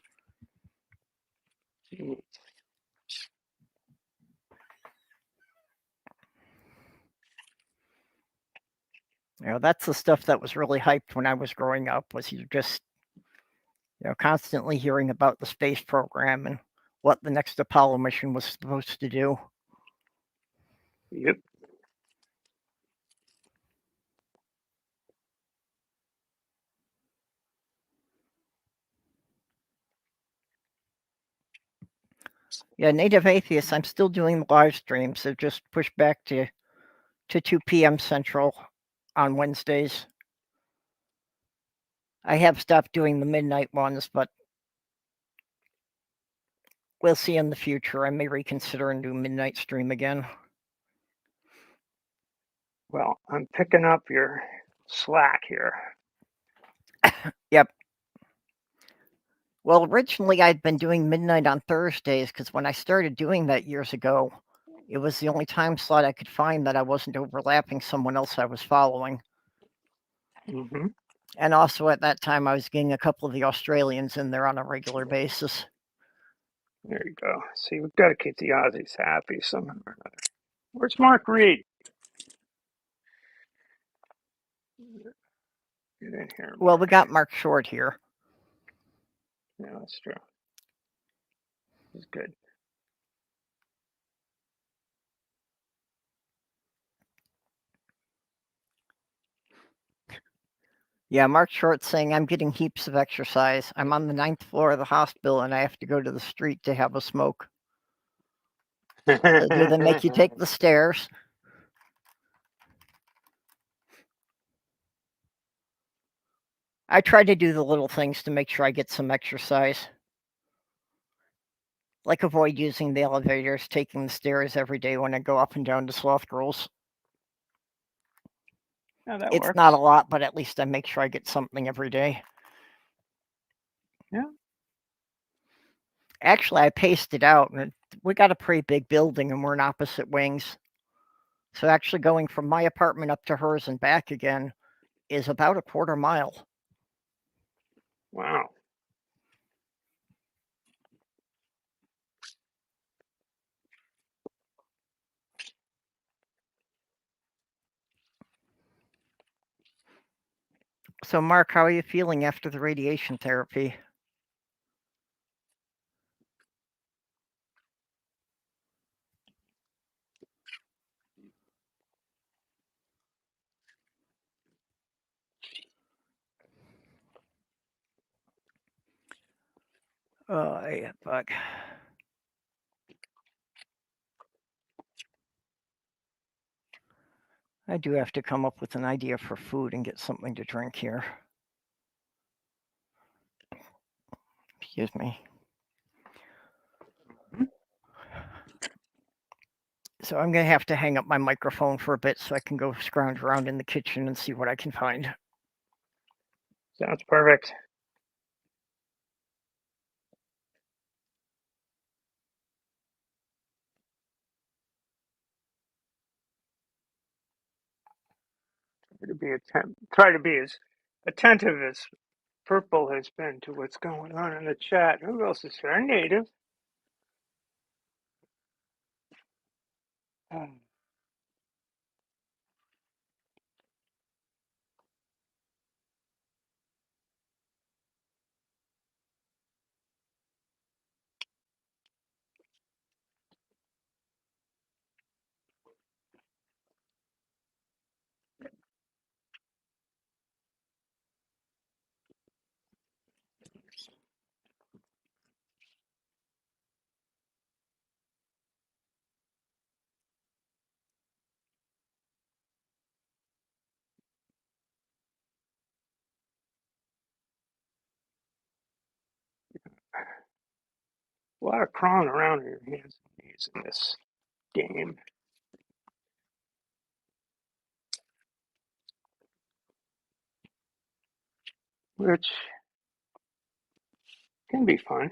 Mm. That's the stuff that was really hyped when I was growing up. Was you just constantly hearing about the space program and what the next Apollo mission was supposed to do. Yep. Yeah, Native Atheists, I'm still doing the live streams. They're just pushed back to 2 p.m. Central on Wednesdays. I have stopped doing the midnight ones, but we'll see in the future. I may reconsider and do midnight stream again. Well, I'm picking up your slack here. Yep. Well, originally I'd been doing midnight on Thursdays because when I started doing that years ago, it was the only time slot I could find that I wasn't overlapping someone else I was following. Mm-hmm. And also at that time, I was getting a couple of the Australians in there on a regular basis. There you go. See, we've got to keep the Aussies happy somehow or another. Where's Mark Reed? Get in here, Well, we Mark. got Mark Short here. Yeah, that's true. He's good. Yeah, Mark Short saying, I'm getting heaps of exercise. I'm on the 9th floor of the hospital and I have to go to the street to have a smoke. Do they make you take the stairs? I try to do the little things to make sure I get some exercise. Like avoid using the elevators, taking the stairs every day when I go up and down to Sloth Girls. Yeah, that It's not works. a lot, but at least I make sure I get something every day. Yeah. Actually, I paced it out, and we got a pretty big building, and we're in opposite wings. So actually going from my apartment up to hers and back again is about a quarter mile. Wow. So, Mark, how are you feeling after the radiation therapy? Oh, yeah, fuck. I do have to come up with an idea for food and get something to drink here. Excuse me. Mhm. So I'm going to have to hang up my microphone for a bit so I can go scrounge around in the kitchen and see what I can find. Sounds perfect. Try to be as attentive as purple has been to what's going on in the chat. Who else is here? Native. Oh, a lot of crawling around in your hands and knees in this game, which can be fun.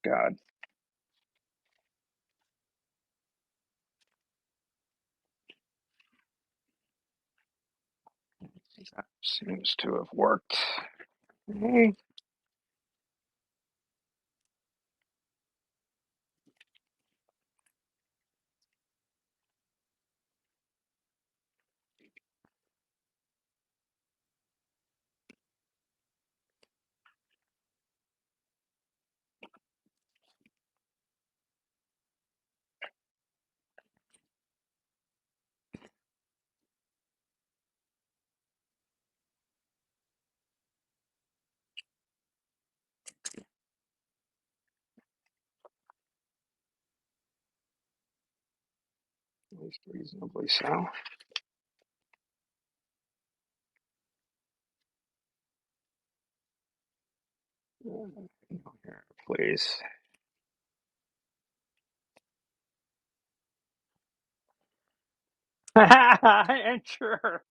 God, that seems to have worked. Hey, at least reasonably so. Here, please. And sure.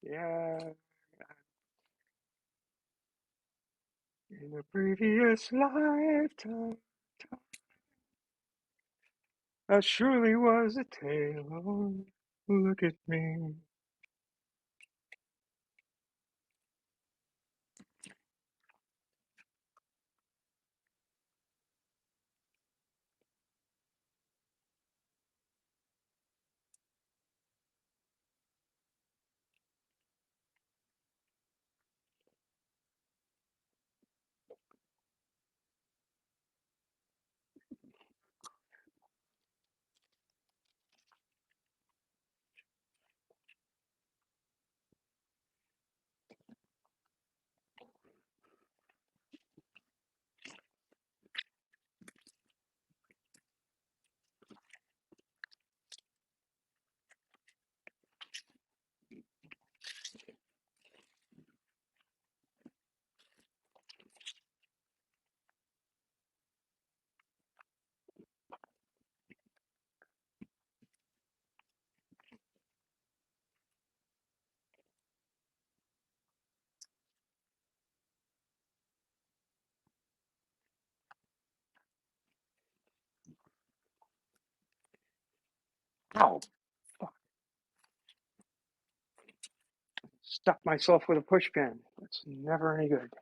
Yeah. In a previous lifetime, that surely was a tale. Look at me. Ow! Fuck. Stuck myself with a push pin. That's never any good.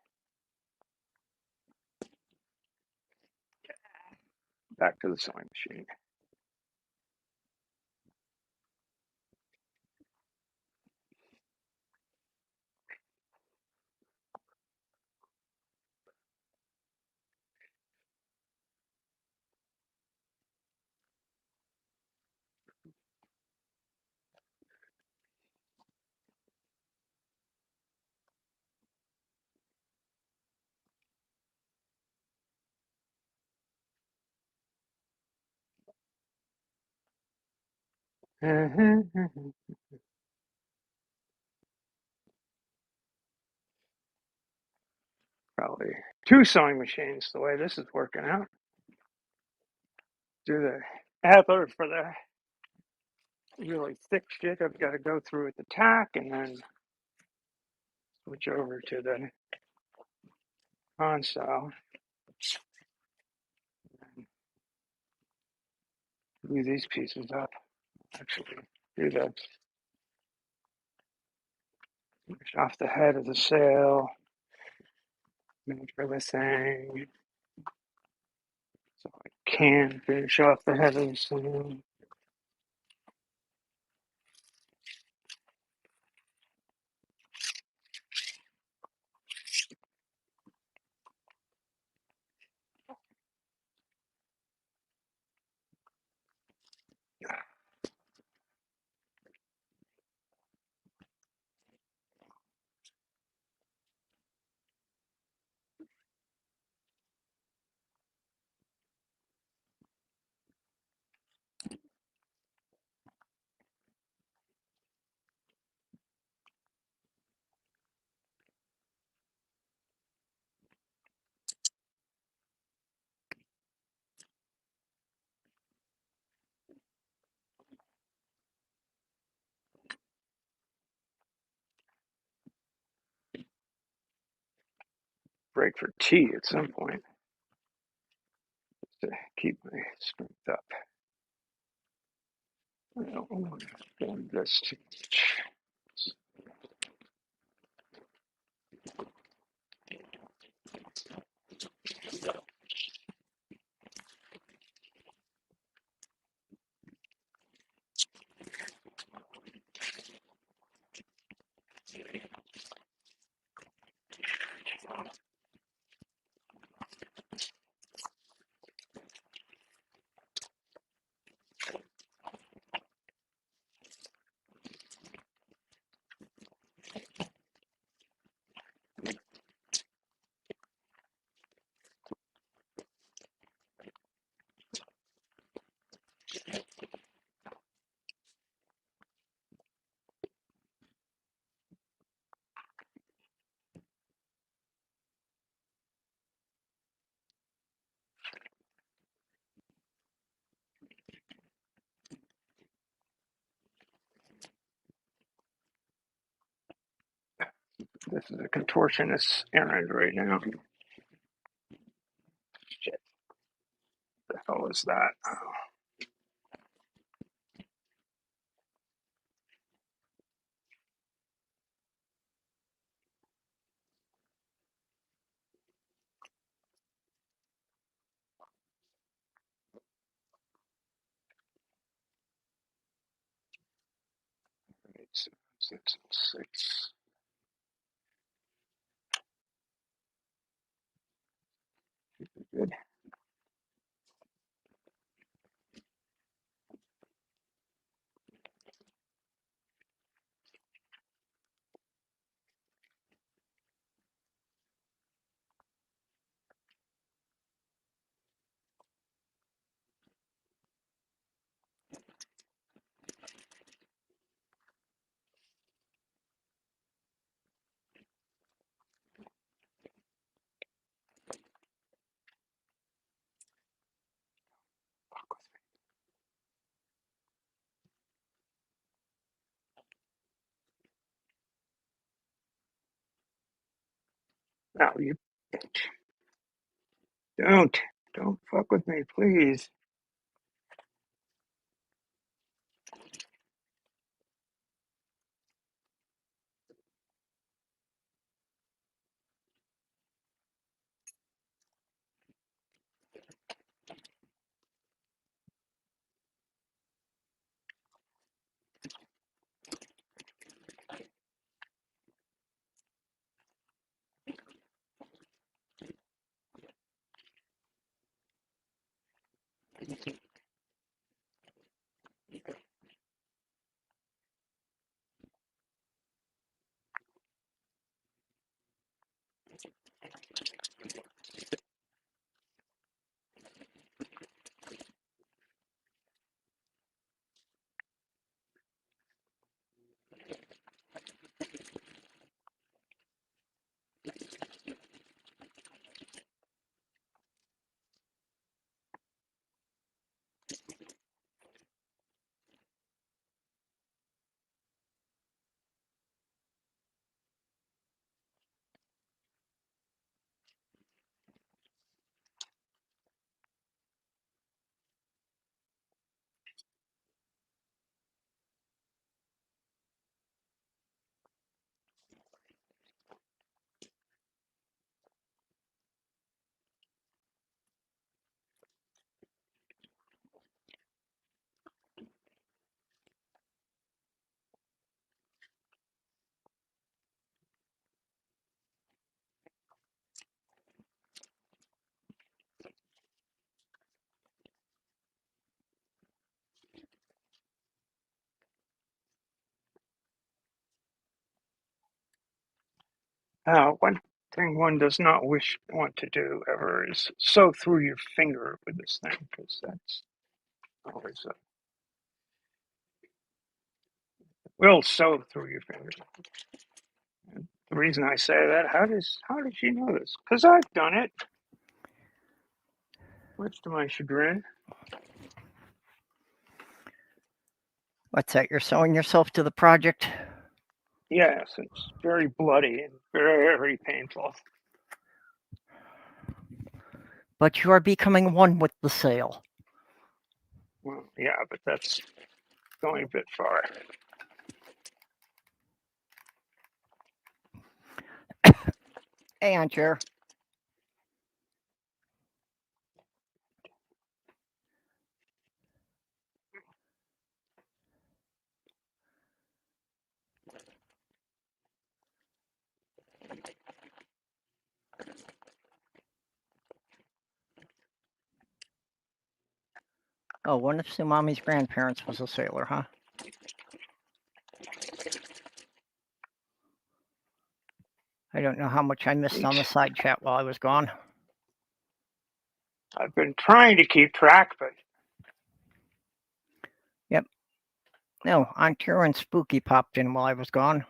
Back to the sewing machine. Probably two sewing machines the way this is working out. Do the other for the really thick shit I've got to go through with the tack, and then switch over to the console. Do these pieces up. Actually, do the finish off the head of the sail, measure the thing, so I can finish off the head of the sail. Break for tea at some point to keep my strength up. I don't want to bend this too much. This is a contortionist errand right now. Shit, the hell is that? Oh, it's 6 and 6. Good. Now you bitch. Don't fuck with me, please. One thing one does not want to do ever is sew through your finger with this thing, because that's always will sew through your finger. And the reason I say that, how did she know this? Because I've done it, much to my chagrin. What's that? You're sewing yourself to the project? Yes, it's very bloody and very painful. But you are becoming one with the sail. Well, yeah, but that's going a bit far. Hey, Aunt Jer. Oh, one of Sumami's grandparents was a sailor, huh? I don't know how much I missed on the side chat while I was gone. I've been trying to keep track, but Yep. No, Aunt Jer and Spooky popped in while I was gone.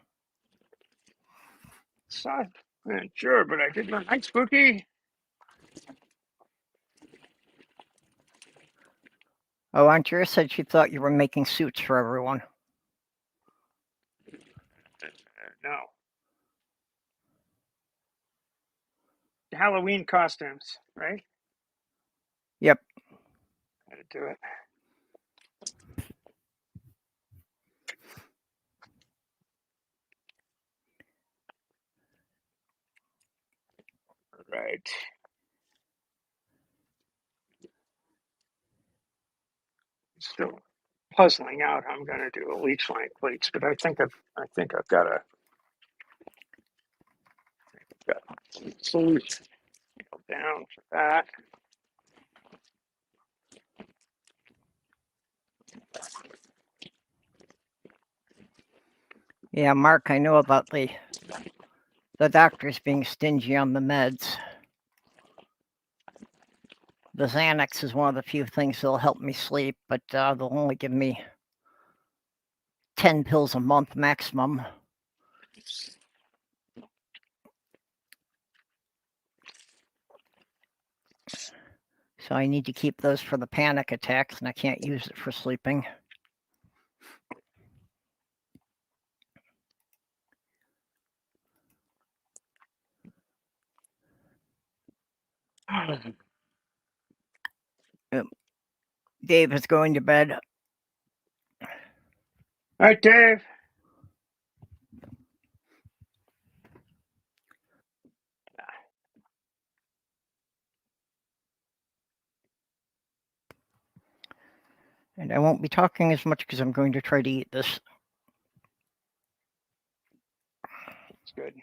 sure, but I did not. Hi, Spooky. Oh, Aunt Jer said she thought you were making suits for everyone. No. Halloween costumes, right? Yep. How to do it. Right. Still puzzling out how I'm going to do a leech line plates, but I think I've got a solution down for that. Yeah, Mark, I know about the doctors being stingy on the meds. The Xanax is one of the few things that'll help me sleep, but they'll only give me 10 pills a month maximum. So I need to keep those for the panic attacks, and I can't use it for sleeping. Dave is going to bed. All right, Dave. And I won't be talking as much because I'm going to try to eat this. It's good.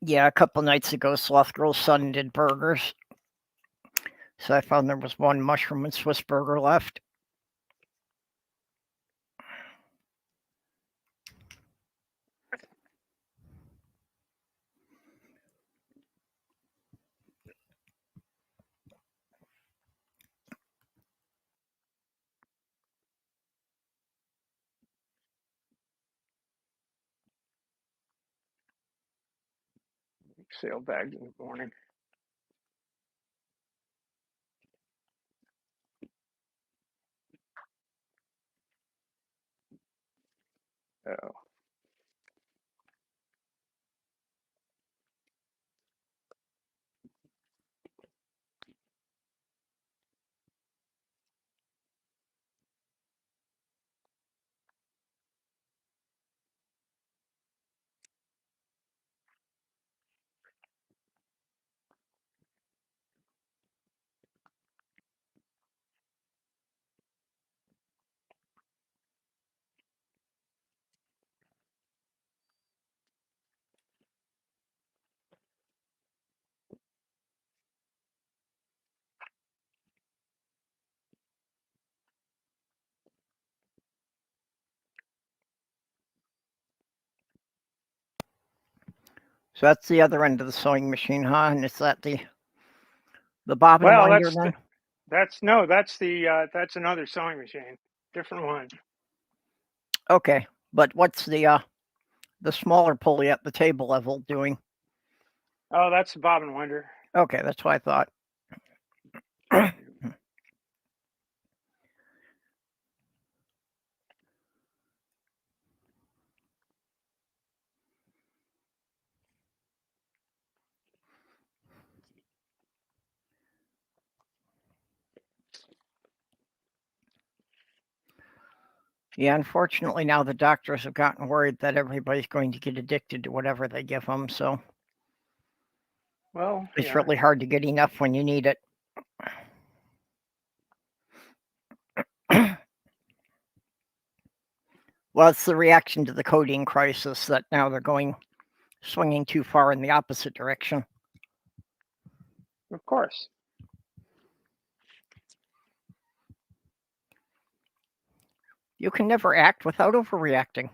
Yeah, a couple nights ago, Sloth Girl's son did burgers. So I found there was one mushroom and Swiss burger left. Sailbag in the morning. Oh. So that's the other end of the sewing machine, huh? And is that the bobbin Well, winder then? that's that's another sewing machine, different one. Okay, but what's the smaller pulley at the table level doing? Oh, that's the bobbin winder. Okay, that's what I thought. Yeah, unfortunately, now the doctors have gotten worried that everybody's going to get addicted to whatever they give them. So Well, it's yeah, really hard to get enough when you need it. Well, it's the reaction to the codeine crisis that now they're swinging too far in the opposite direction. of course. You can never act without overreacting.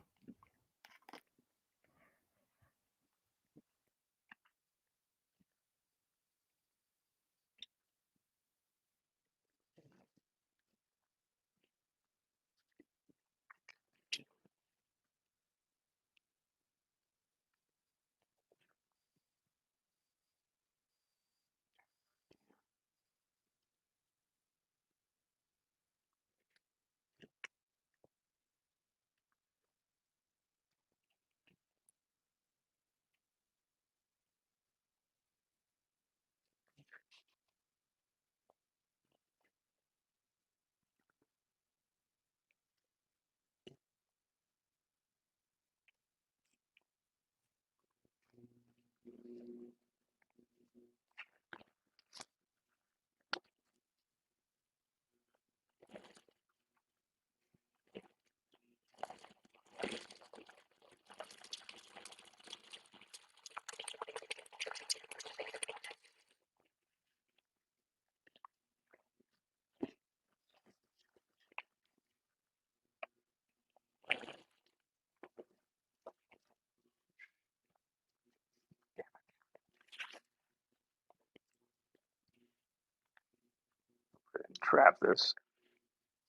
Trap this.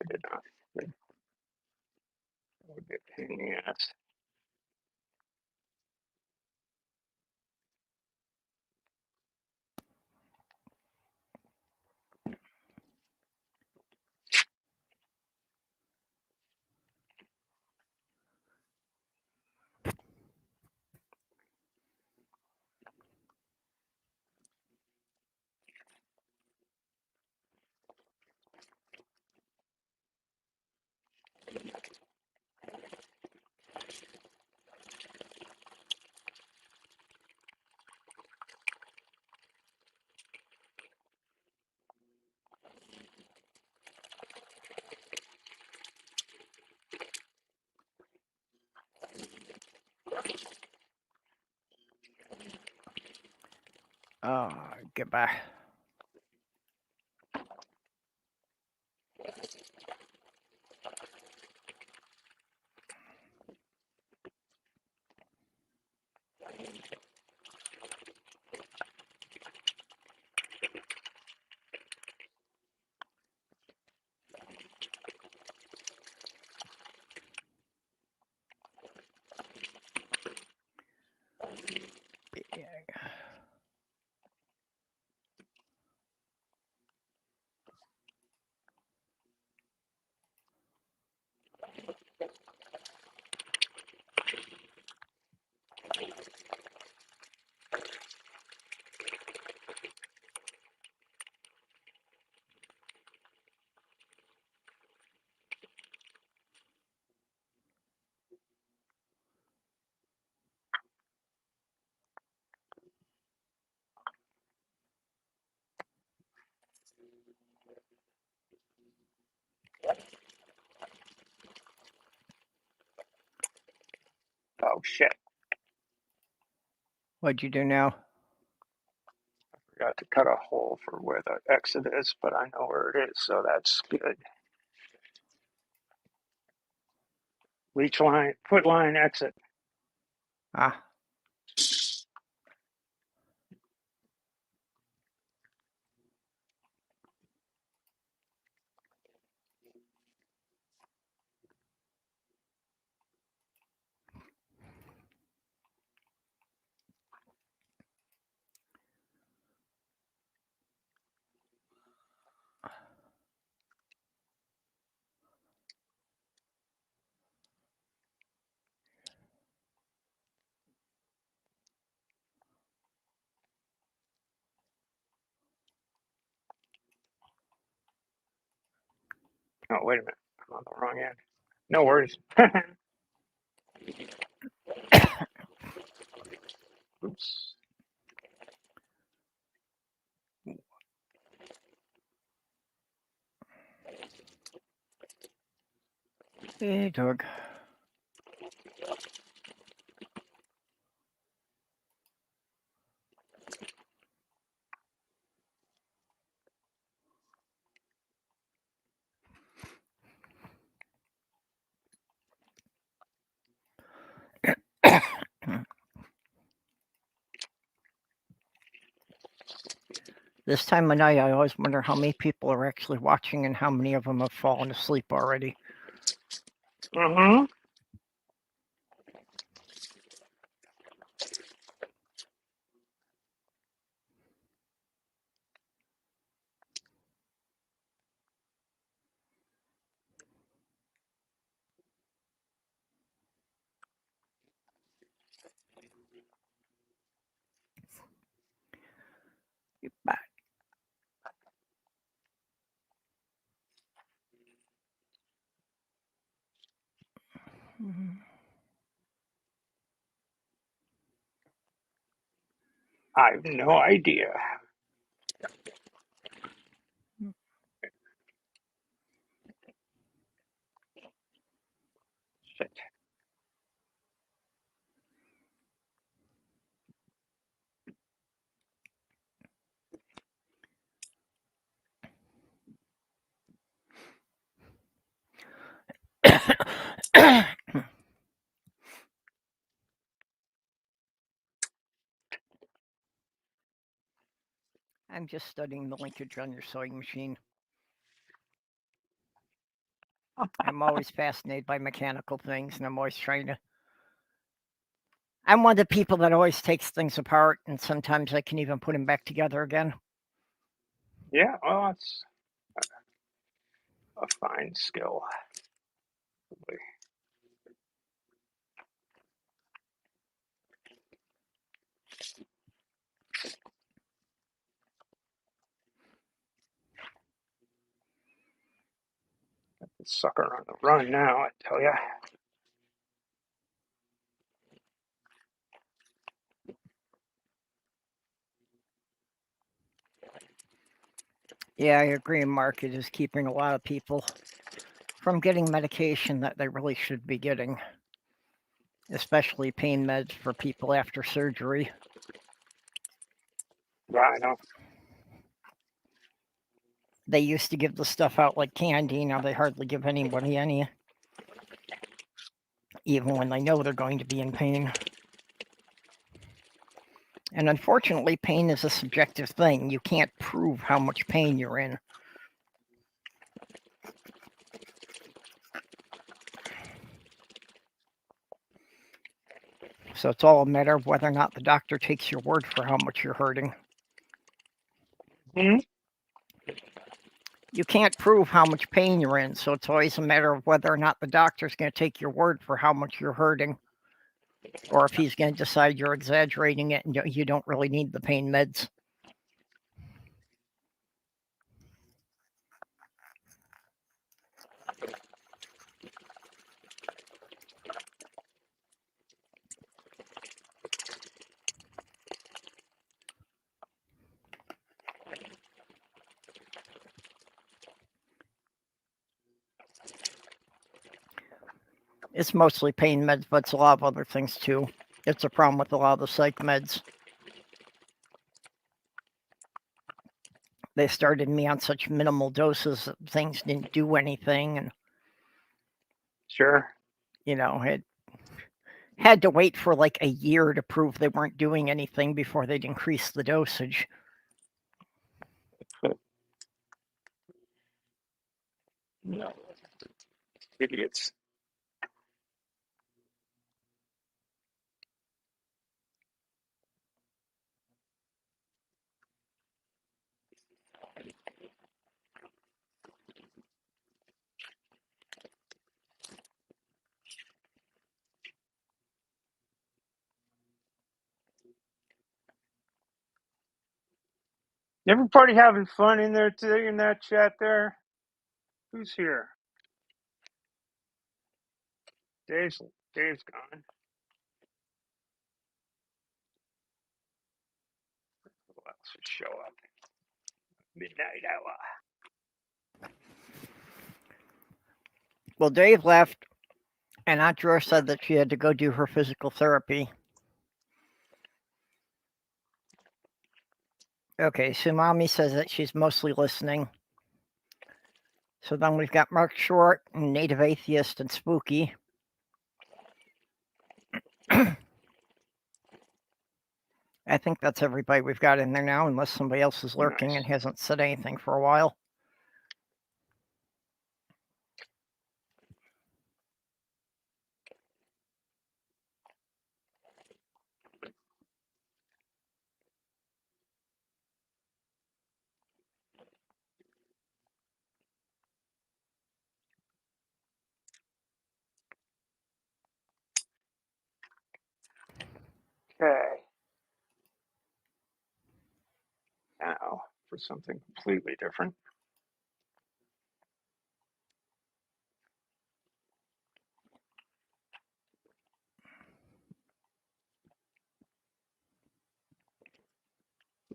I did not. That would be a pain in the ass. Oh, goodbye. Oh shit! What'd you do now? Forgot to cut a hole for where the exit is, but I know where it is, so that's good. Leech line, foot line, exit. Ah, Oh, wait a minute. I'm on the wrong end. No worries. Oops. Hey, Doug. This time of night, I always wonder how many people are actually watching and how many of them have fallen asleep already. Mm-hmm. I have no idea. Shit. I'm just studying the linkage on your sewing machine. I'm always fascinated by mechanical things, and I'm always trying to. I'm one of the people that always takes things apart, and sometimes I can even put them back together again. Yeah, well, that's a fine skill. This sucker on the run now, I tell ya. Yeah, I agree. Market is keeping a lot of people from getting medication that they really should be getting, especially pain meds for people after surgery. Yeah, I know. They used to give the stuff out like candy. Now they hardly give anybody any, even when they know they're going to be in pain. And unfortunately, pain is a subjective thing. You can't prove how much pain you're in. So it's all a matter of whether or not the doctor takes your word for how much you're hurting. Hmm? You can't prove how much pain you're in, so it's always a matter of whether or not the doctor's going to take your word for how much you're hurting, or if he's going to decide you're exaggerating it and you don't really need the pain meds. It's mostly pain meds, but it's a lot of other things too. It's a problem with a lot of the psych meds. They started me on such minimal doses that things didn't do anything, and Sure. it had to wait for like a year to prove they weren't doing anything before they'd increase the dosage. No. Idiots. Everybody having fun in there today in that chat there? Who's here? Dave's gone. Who else would show up? Midnight hour. Well, Dave left, and Aunt Dora Yeah. said that she had to go do her physical therapy. Okay, so Mommy says that she's mostly listening. So then we've got Mark Short, and Native Atheist, and Spooky. I think that's everybody we've got in there now, unless somebody else is lurking Nice. and hasn't said anything for a while. Okay. Now for something completely different.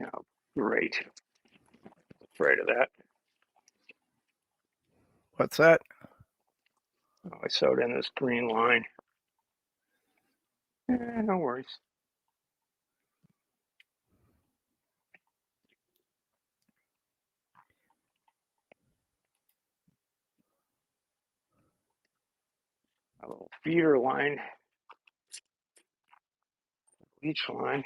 Oh, great. Afraid of that. What's that? Oh, I sewed in this green line. No worries. A little feeder line, each line.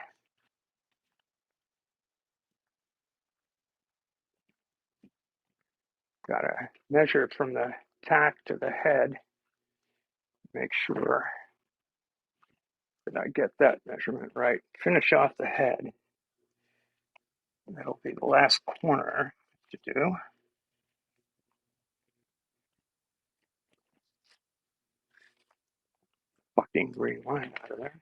Got to measure it from the tack to the head. Make sure that I get that measurement right. Finish off the head. That'll be the last corner to do. Fucking green line out of there.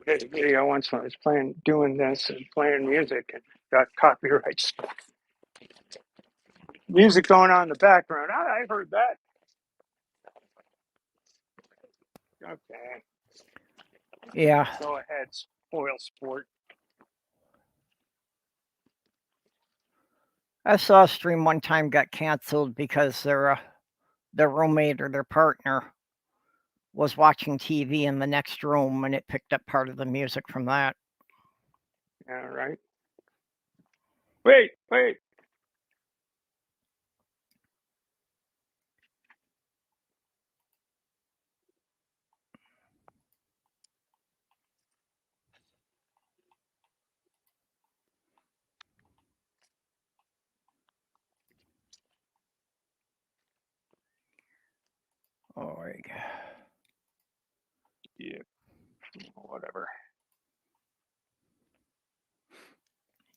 Did a video once when I was doing this and playing music and got copyright stuff. Music going on in the background. I heard that. Okay. Yeah. Go ahead, spoil sport. I saw a stream one time got canceled because their roommate or their partner was watching TV in the next room and it picked up part of the music from that. Yeah, right. Wait. Oh my God. Yeah, whatever.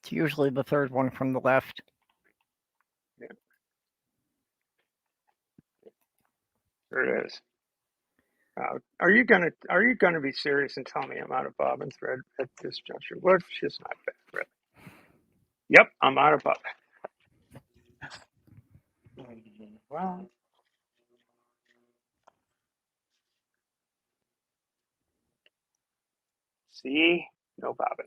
It's usually the third one from the left. Yeah. There it is. Are you gonna be serious and tell me I'm out of bobbin thread at this juncture? Which is not bad, really. Yep, I'm out of bobbin. Well, see, no bobbin.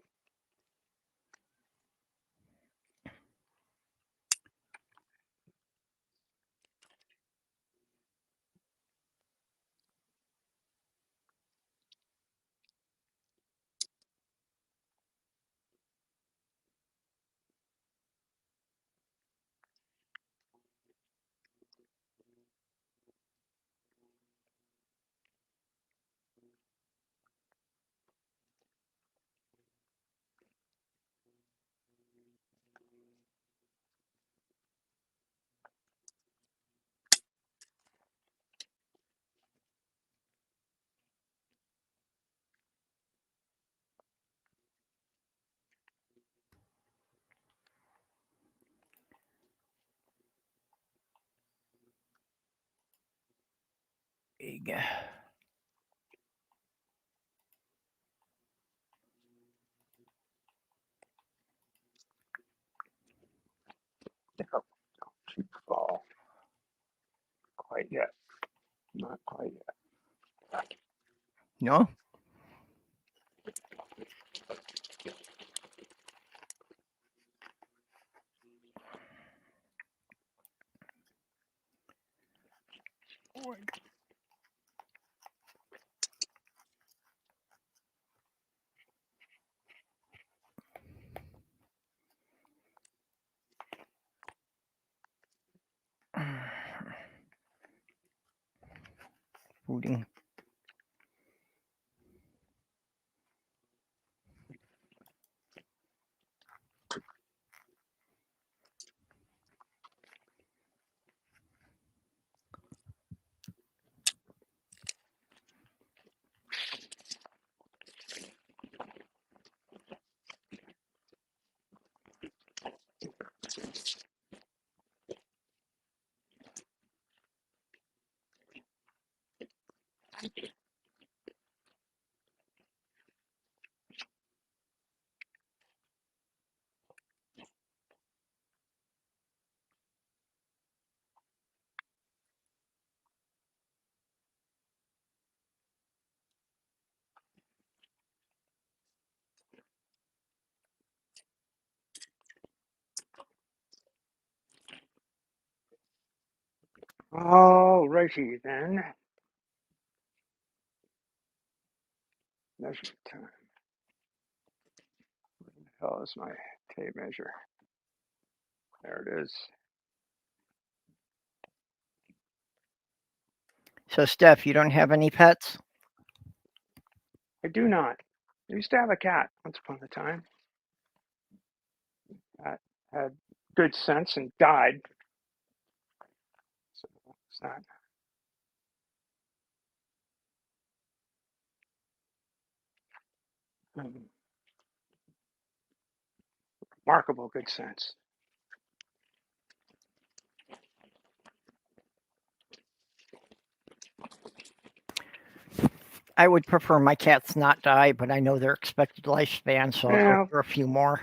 rig. Oh, don't fall quite yet. Not quite yet. No? Booting. All righty then. Measure time. Where the hell is my tape measure? There it is. So, Steph, you don't have any pets? I do not. I used to have a cat once upon a time. Cat had good sense and died. So it's not. Remarkable good sense. I would prefer my cats not die, but I know their expected lifespan, so I'll go Yeah, for a few more.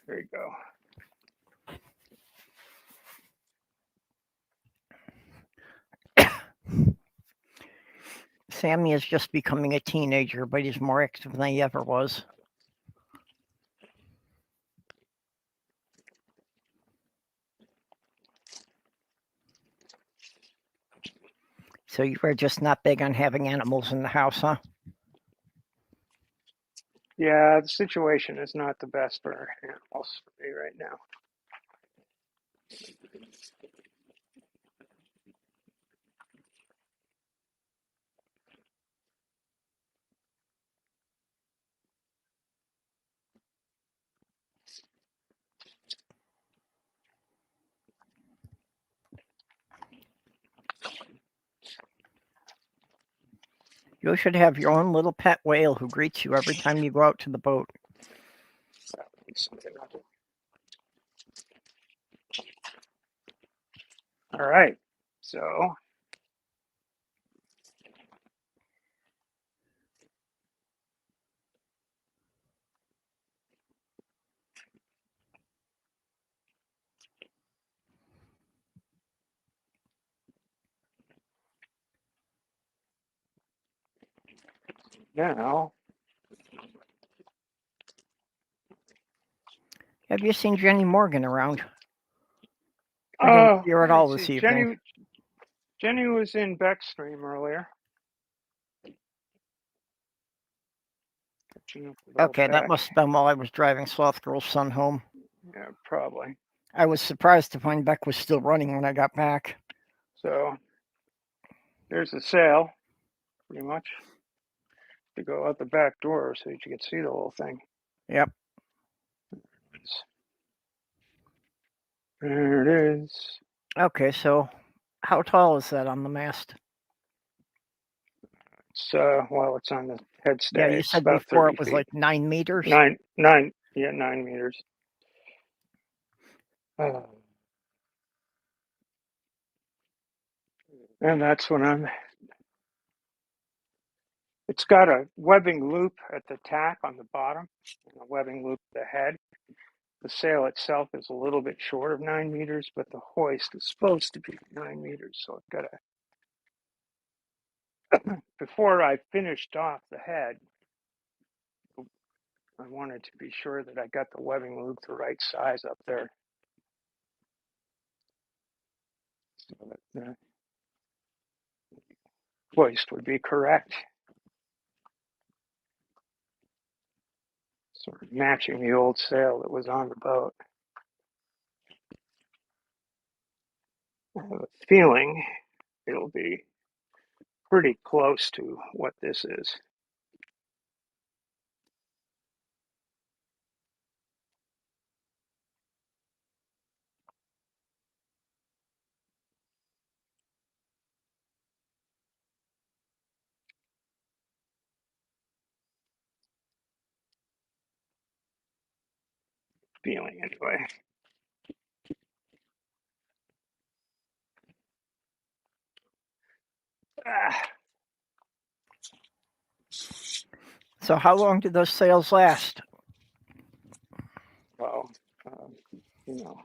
there you go. Sammy is just becoming a teenager, but he's more active than he ever was. So you are just not big on having animals in the house, huh? Yeah, the situation is not the best for animals for me right now. You should have your own little pet whale who greets you every time you go out to the boat. All right, so now, Have you seen Jenny Morgan around? I didn't see her at let me all see. this evening. Jenny was in Beckstream earlier. Catching up with old Okay, that Beck. must have been while I was driving Sloth Girl's son home. Yeah, probably. I was surprised to find Beck was still running when I got back. So there's the sail, pretty much, to go out the back door so that you can see the whole thing. Yep. There it is. Okay, so how tall is that on the mast? It's well, it's on the head stay. Yeah, you It's said about before 30 it was feet. like 9 meters. Yeah, 9 meters. Uh, And that's when it's got a webbing loop at the tack on the bottom and a webbing loop at the head. The sail itself is a little bit short of 9 meters, but the hoist is supposed to be 9 meters. So I've got to, before I finished off the head, I wanted to be sure that I got the webbing loop the right size up there. So that the hoist would be correct. Sort of matching the old sail that was on the boat. I have a feeling it'll be pretty close to what this is. Feeling anyway. Ah, So how long do those sails last? well, um, you know,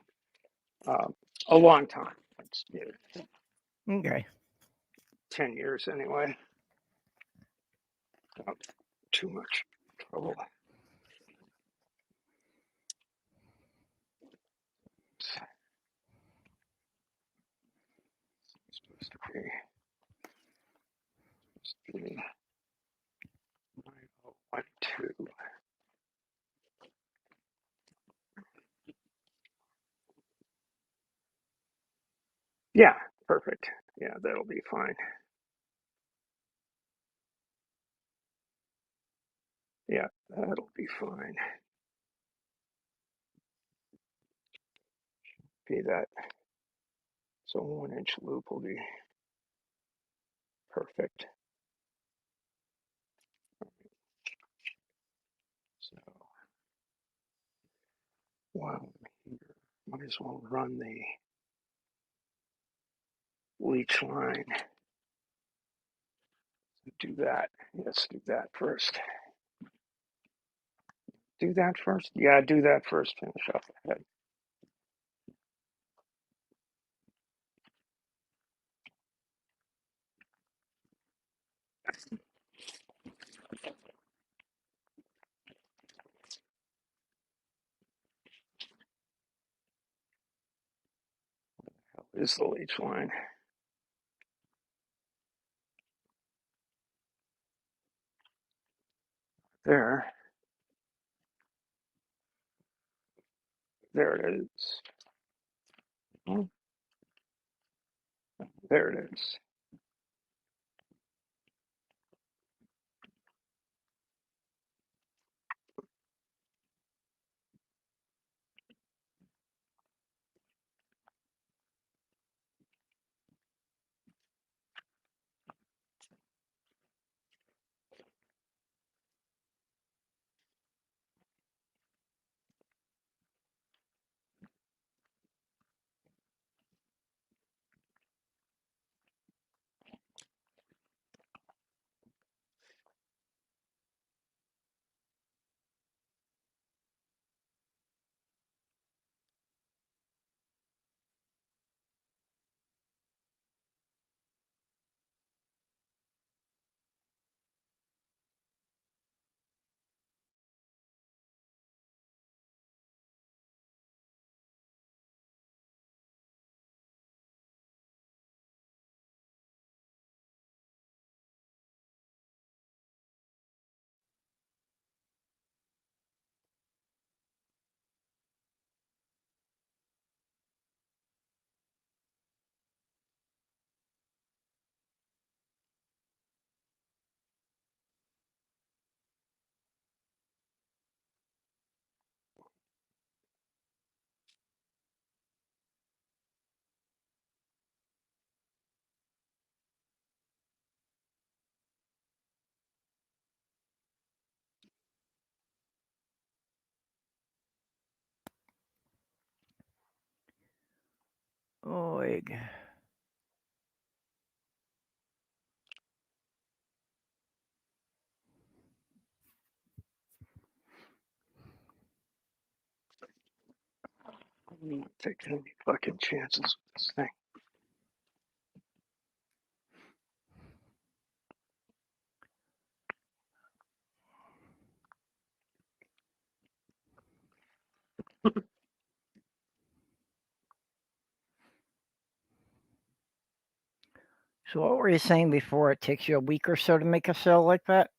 a long time. It's Okay. 10 years anyway. Not too much trouble. It's supposed to be 9012. Yeah, perfect. Yeah, that'll be fine. Yeah, that'll be fine. Be that. So 1 inch loop will be perfect. So while I'm here, might as well run the leech line. Do that. Let's do that first. Do that first? Yeah, do that first. Finish off the head. Is the leech line. There. There it is. Oh, there it is. Oh, I'm not taking any fucking chances with this thing. So what were you saying before? It takes you a week or so to make a sail like that?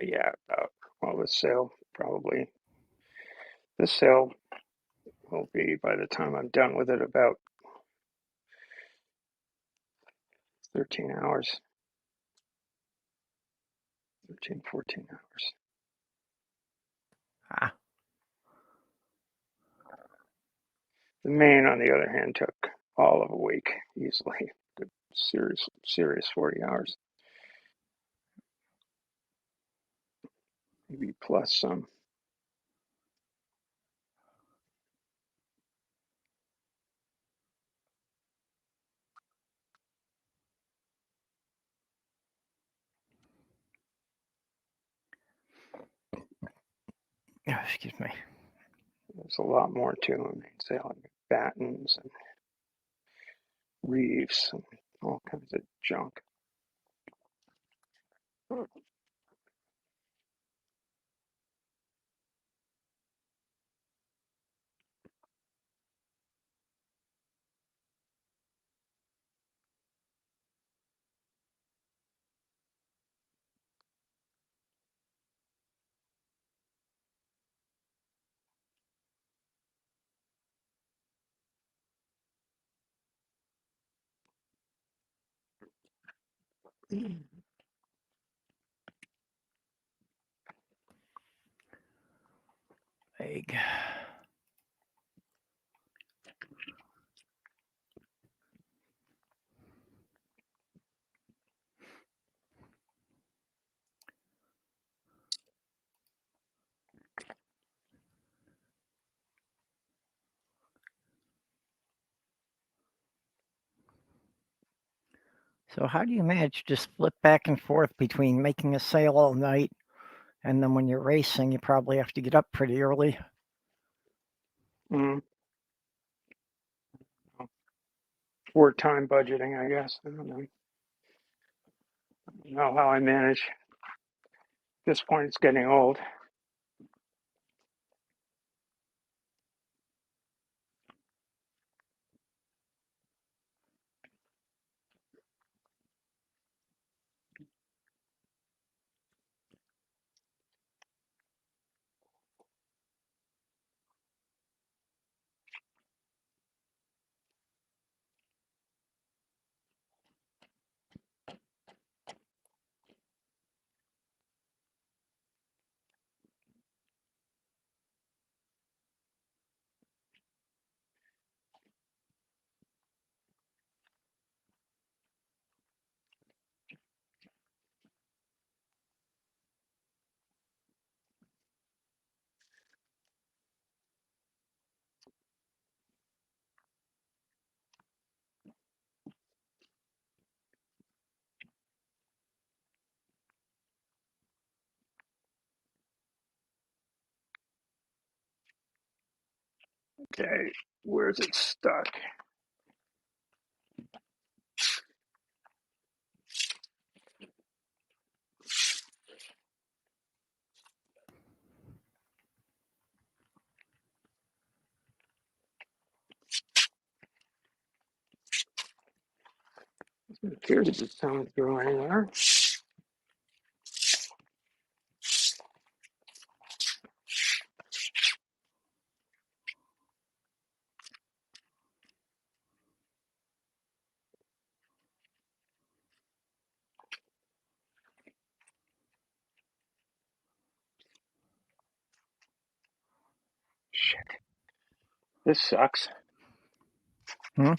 Yeah, well, this sail probably. This sail will be, by the time I'm done with it, about 13 hours. 13, 14 hours. Ah, The main, on the other hand, took all of a week easily. Serious 40 hours, maybe plus some. excuse me. There's a lot more to them. Sailing battens and reefs and all kinds of junk. Egg. So how do you manage to split back and forth between making a sail all night and then when you're racing, you probably have to get up pretty early? Mm. For time budgeting, I guess. I don't know how I manage. At this point, it's getting old. Okay, where's it stuck? Doesn't appear to be coming through anywhere. Shit. This sucks. Hmm?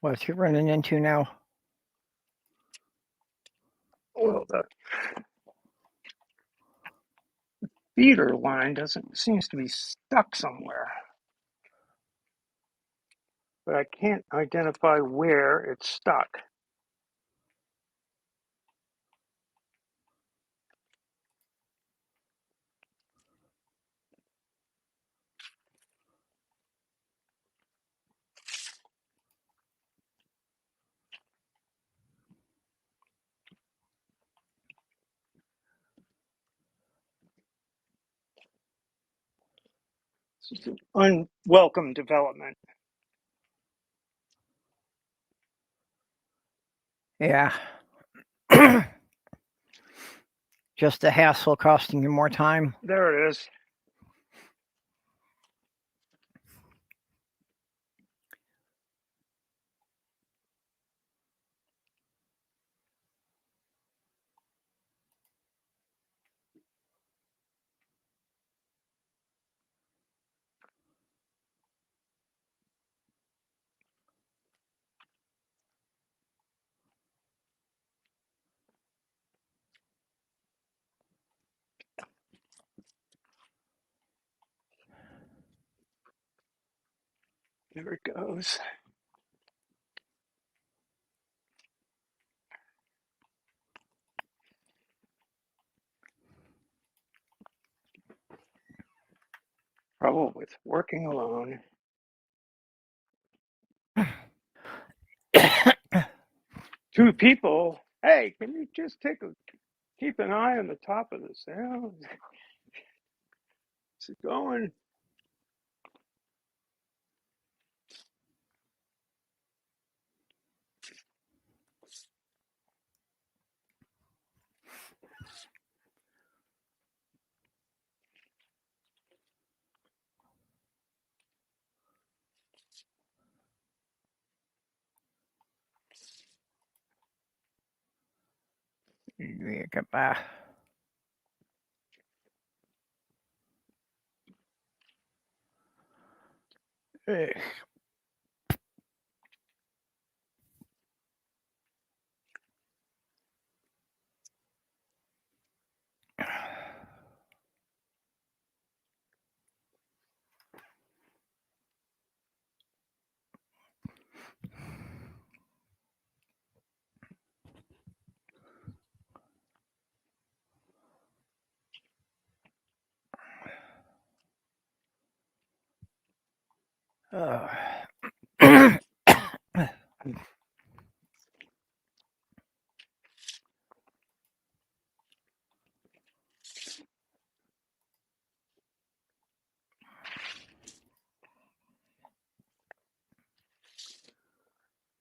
What you running into now? the feeder line seems to be stuck somewhere. But I can't identify where it's stuck. It's an unwelcome development. Yeah. Just a hassle costing you more time. There it is. There it goes. Trouble with working alone. Two people. Hey, can you just keep an eye on the top of the sail? Is it going? Goodbye.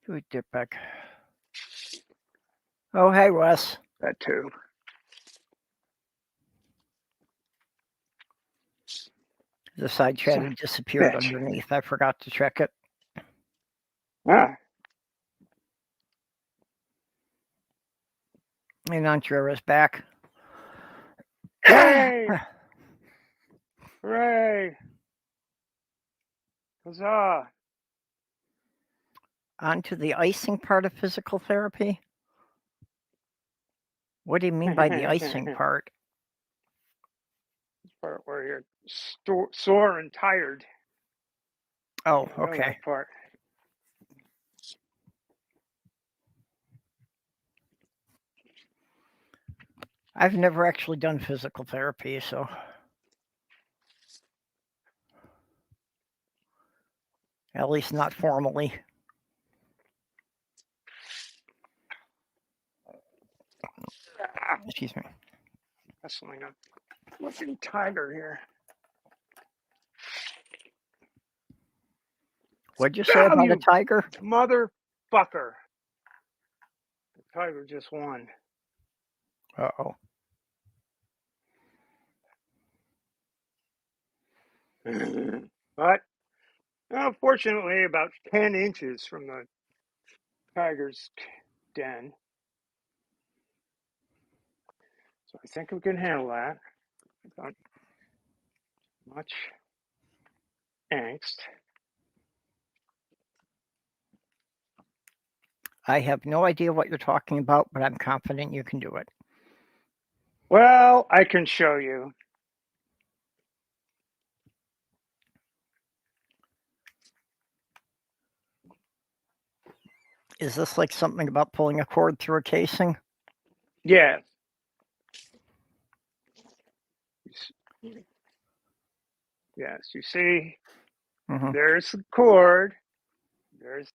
Who'd dip back? Oh, hey, Wes. That too. The side chat had disappeared underneath. I forgot to check it. Ah. And Andrea is back. Yay! Hooray! Huzzah! On to the icing part of physical therapy. What do you mean by the icing part? Part where you're sore and tired. Oh, I know okay. that part. I've never actually done physical therapy, so at least not formally. Excuse me. Wrestling a looking tiger here. What'd you say about a tiger? Motherfucker. The tiger just won. Uh-oh. But fortunately, about 10 inches from the tiger's den. So I think we can handle that without much angst. I have no idea what you're talking about, but I'm confident you can do it. Well, I can show you. Is this like something about pulling a cord through a casing? Yes. Yes, you see, Hmm. there's the cord, there's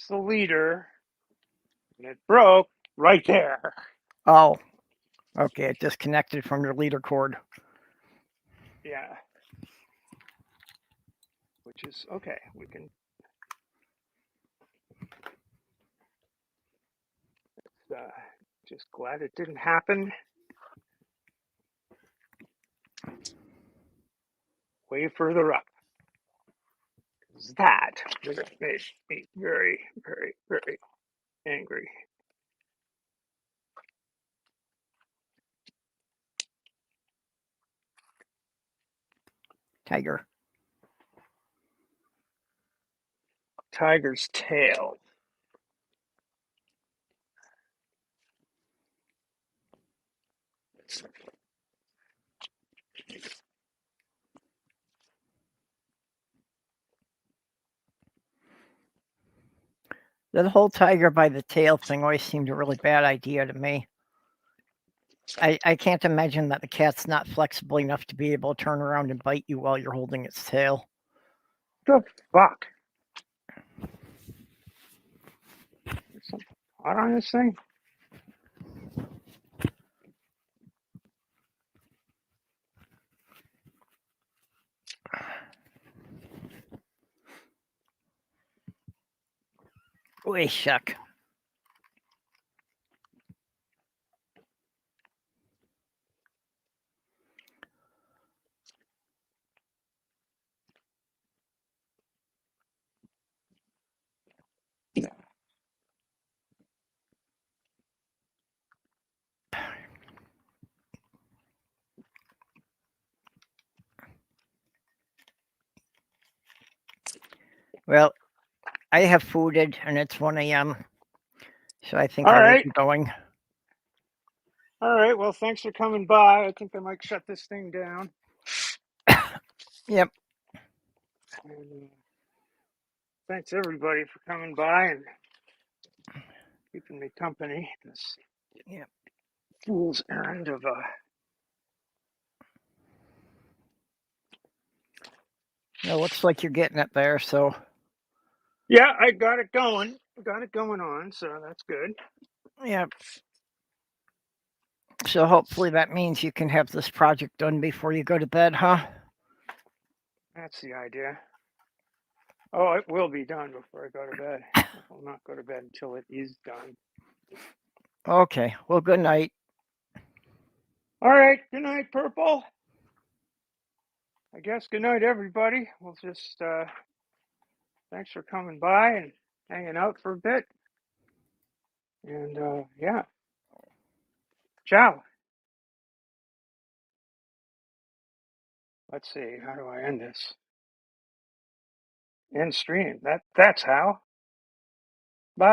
the leader, and it broke right there. Oh, okay. It disconnected from your leader cord. Yeah. Which is okay. We can just glad it didn't happen way further up. That would have made me very, very, very angry. Tiger. Tiger's tail. That whole tiger by the tail thing always seemed a really bad idea to me. I can't imagine that the cat's not flexible enough to be able to turn around and bite you while you're holding its tail. The fuck? There's something hot on this thing? Oy shuck. Well, I have fooded and it's 1 a.m., so I think All I will right. be going. All right. Well, thanks for coming by. I think I might shut this thing down. Yep. And, thanks everybody for coming by and keeping me company. This Yep. fool's errand of It looks like you're getting it there, so yeah, I got it going. Got it going on, so that's good. yeah. So hopefully that means you can have this project done before you go to bed, huh? That's the idea. Oh, it will be done before I go to bed. I will not go to bed until it is done. Okay. Well, good night. All right. Good night, Purple. I guess good night, everybody. We'll just thanks for coming by and hanging out for a bit. And yeah, ciao. Let's see. How do I end this? End stream. That's how.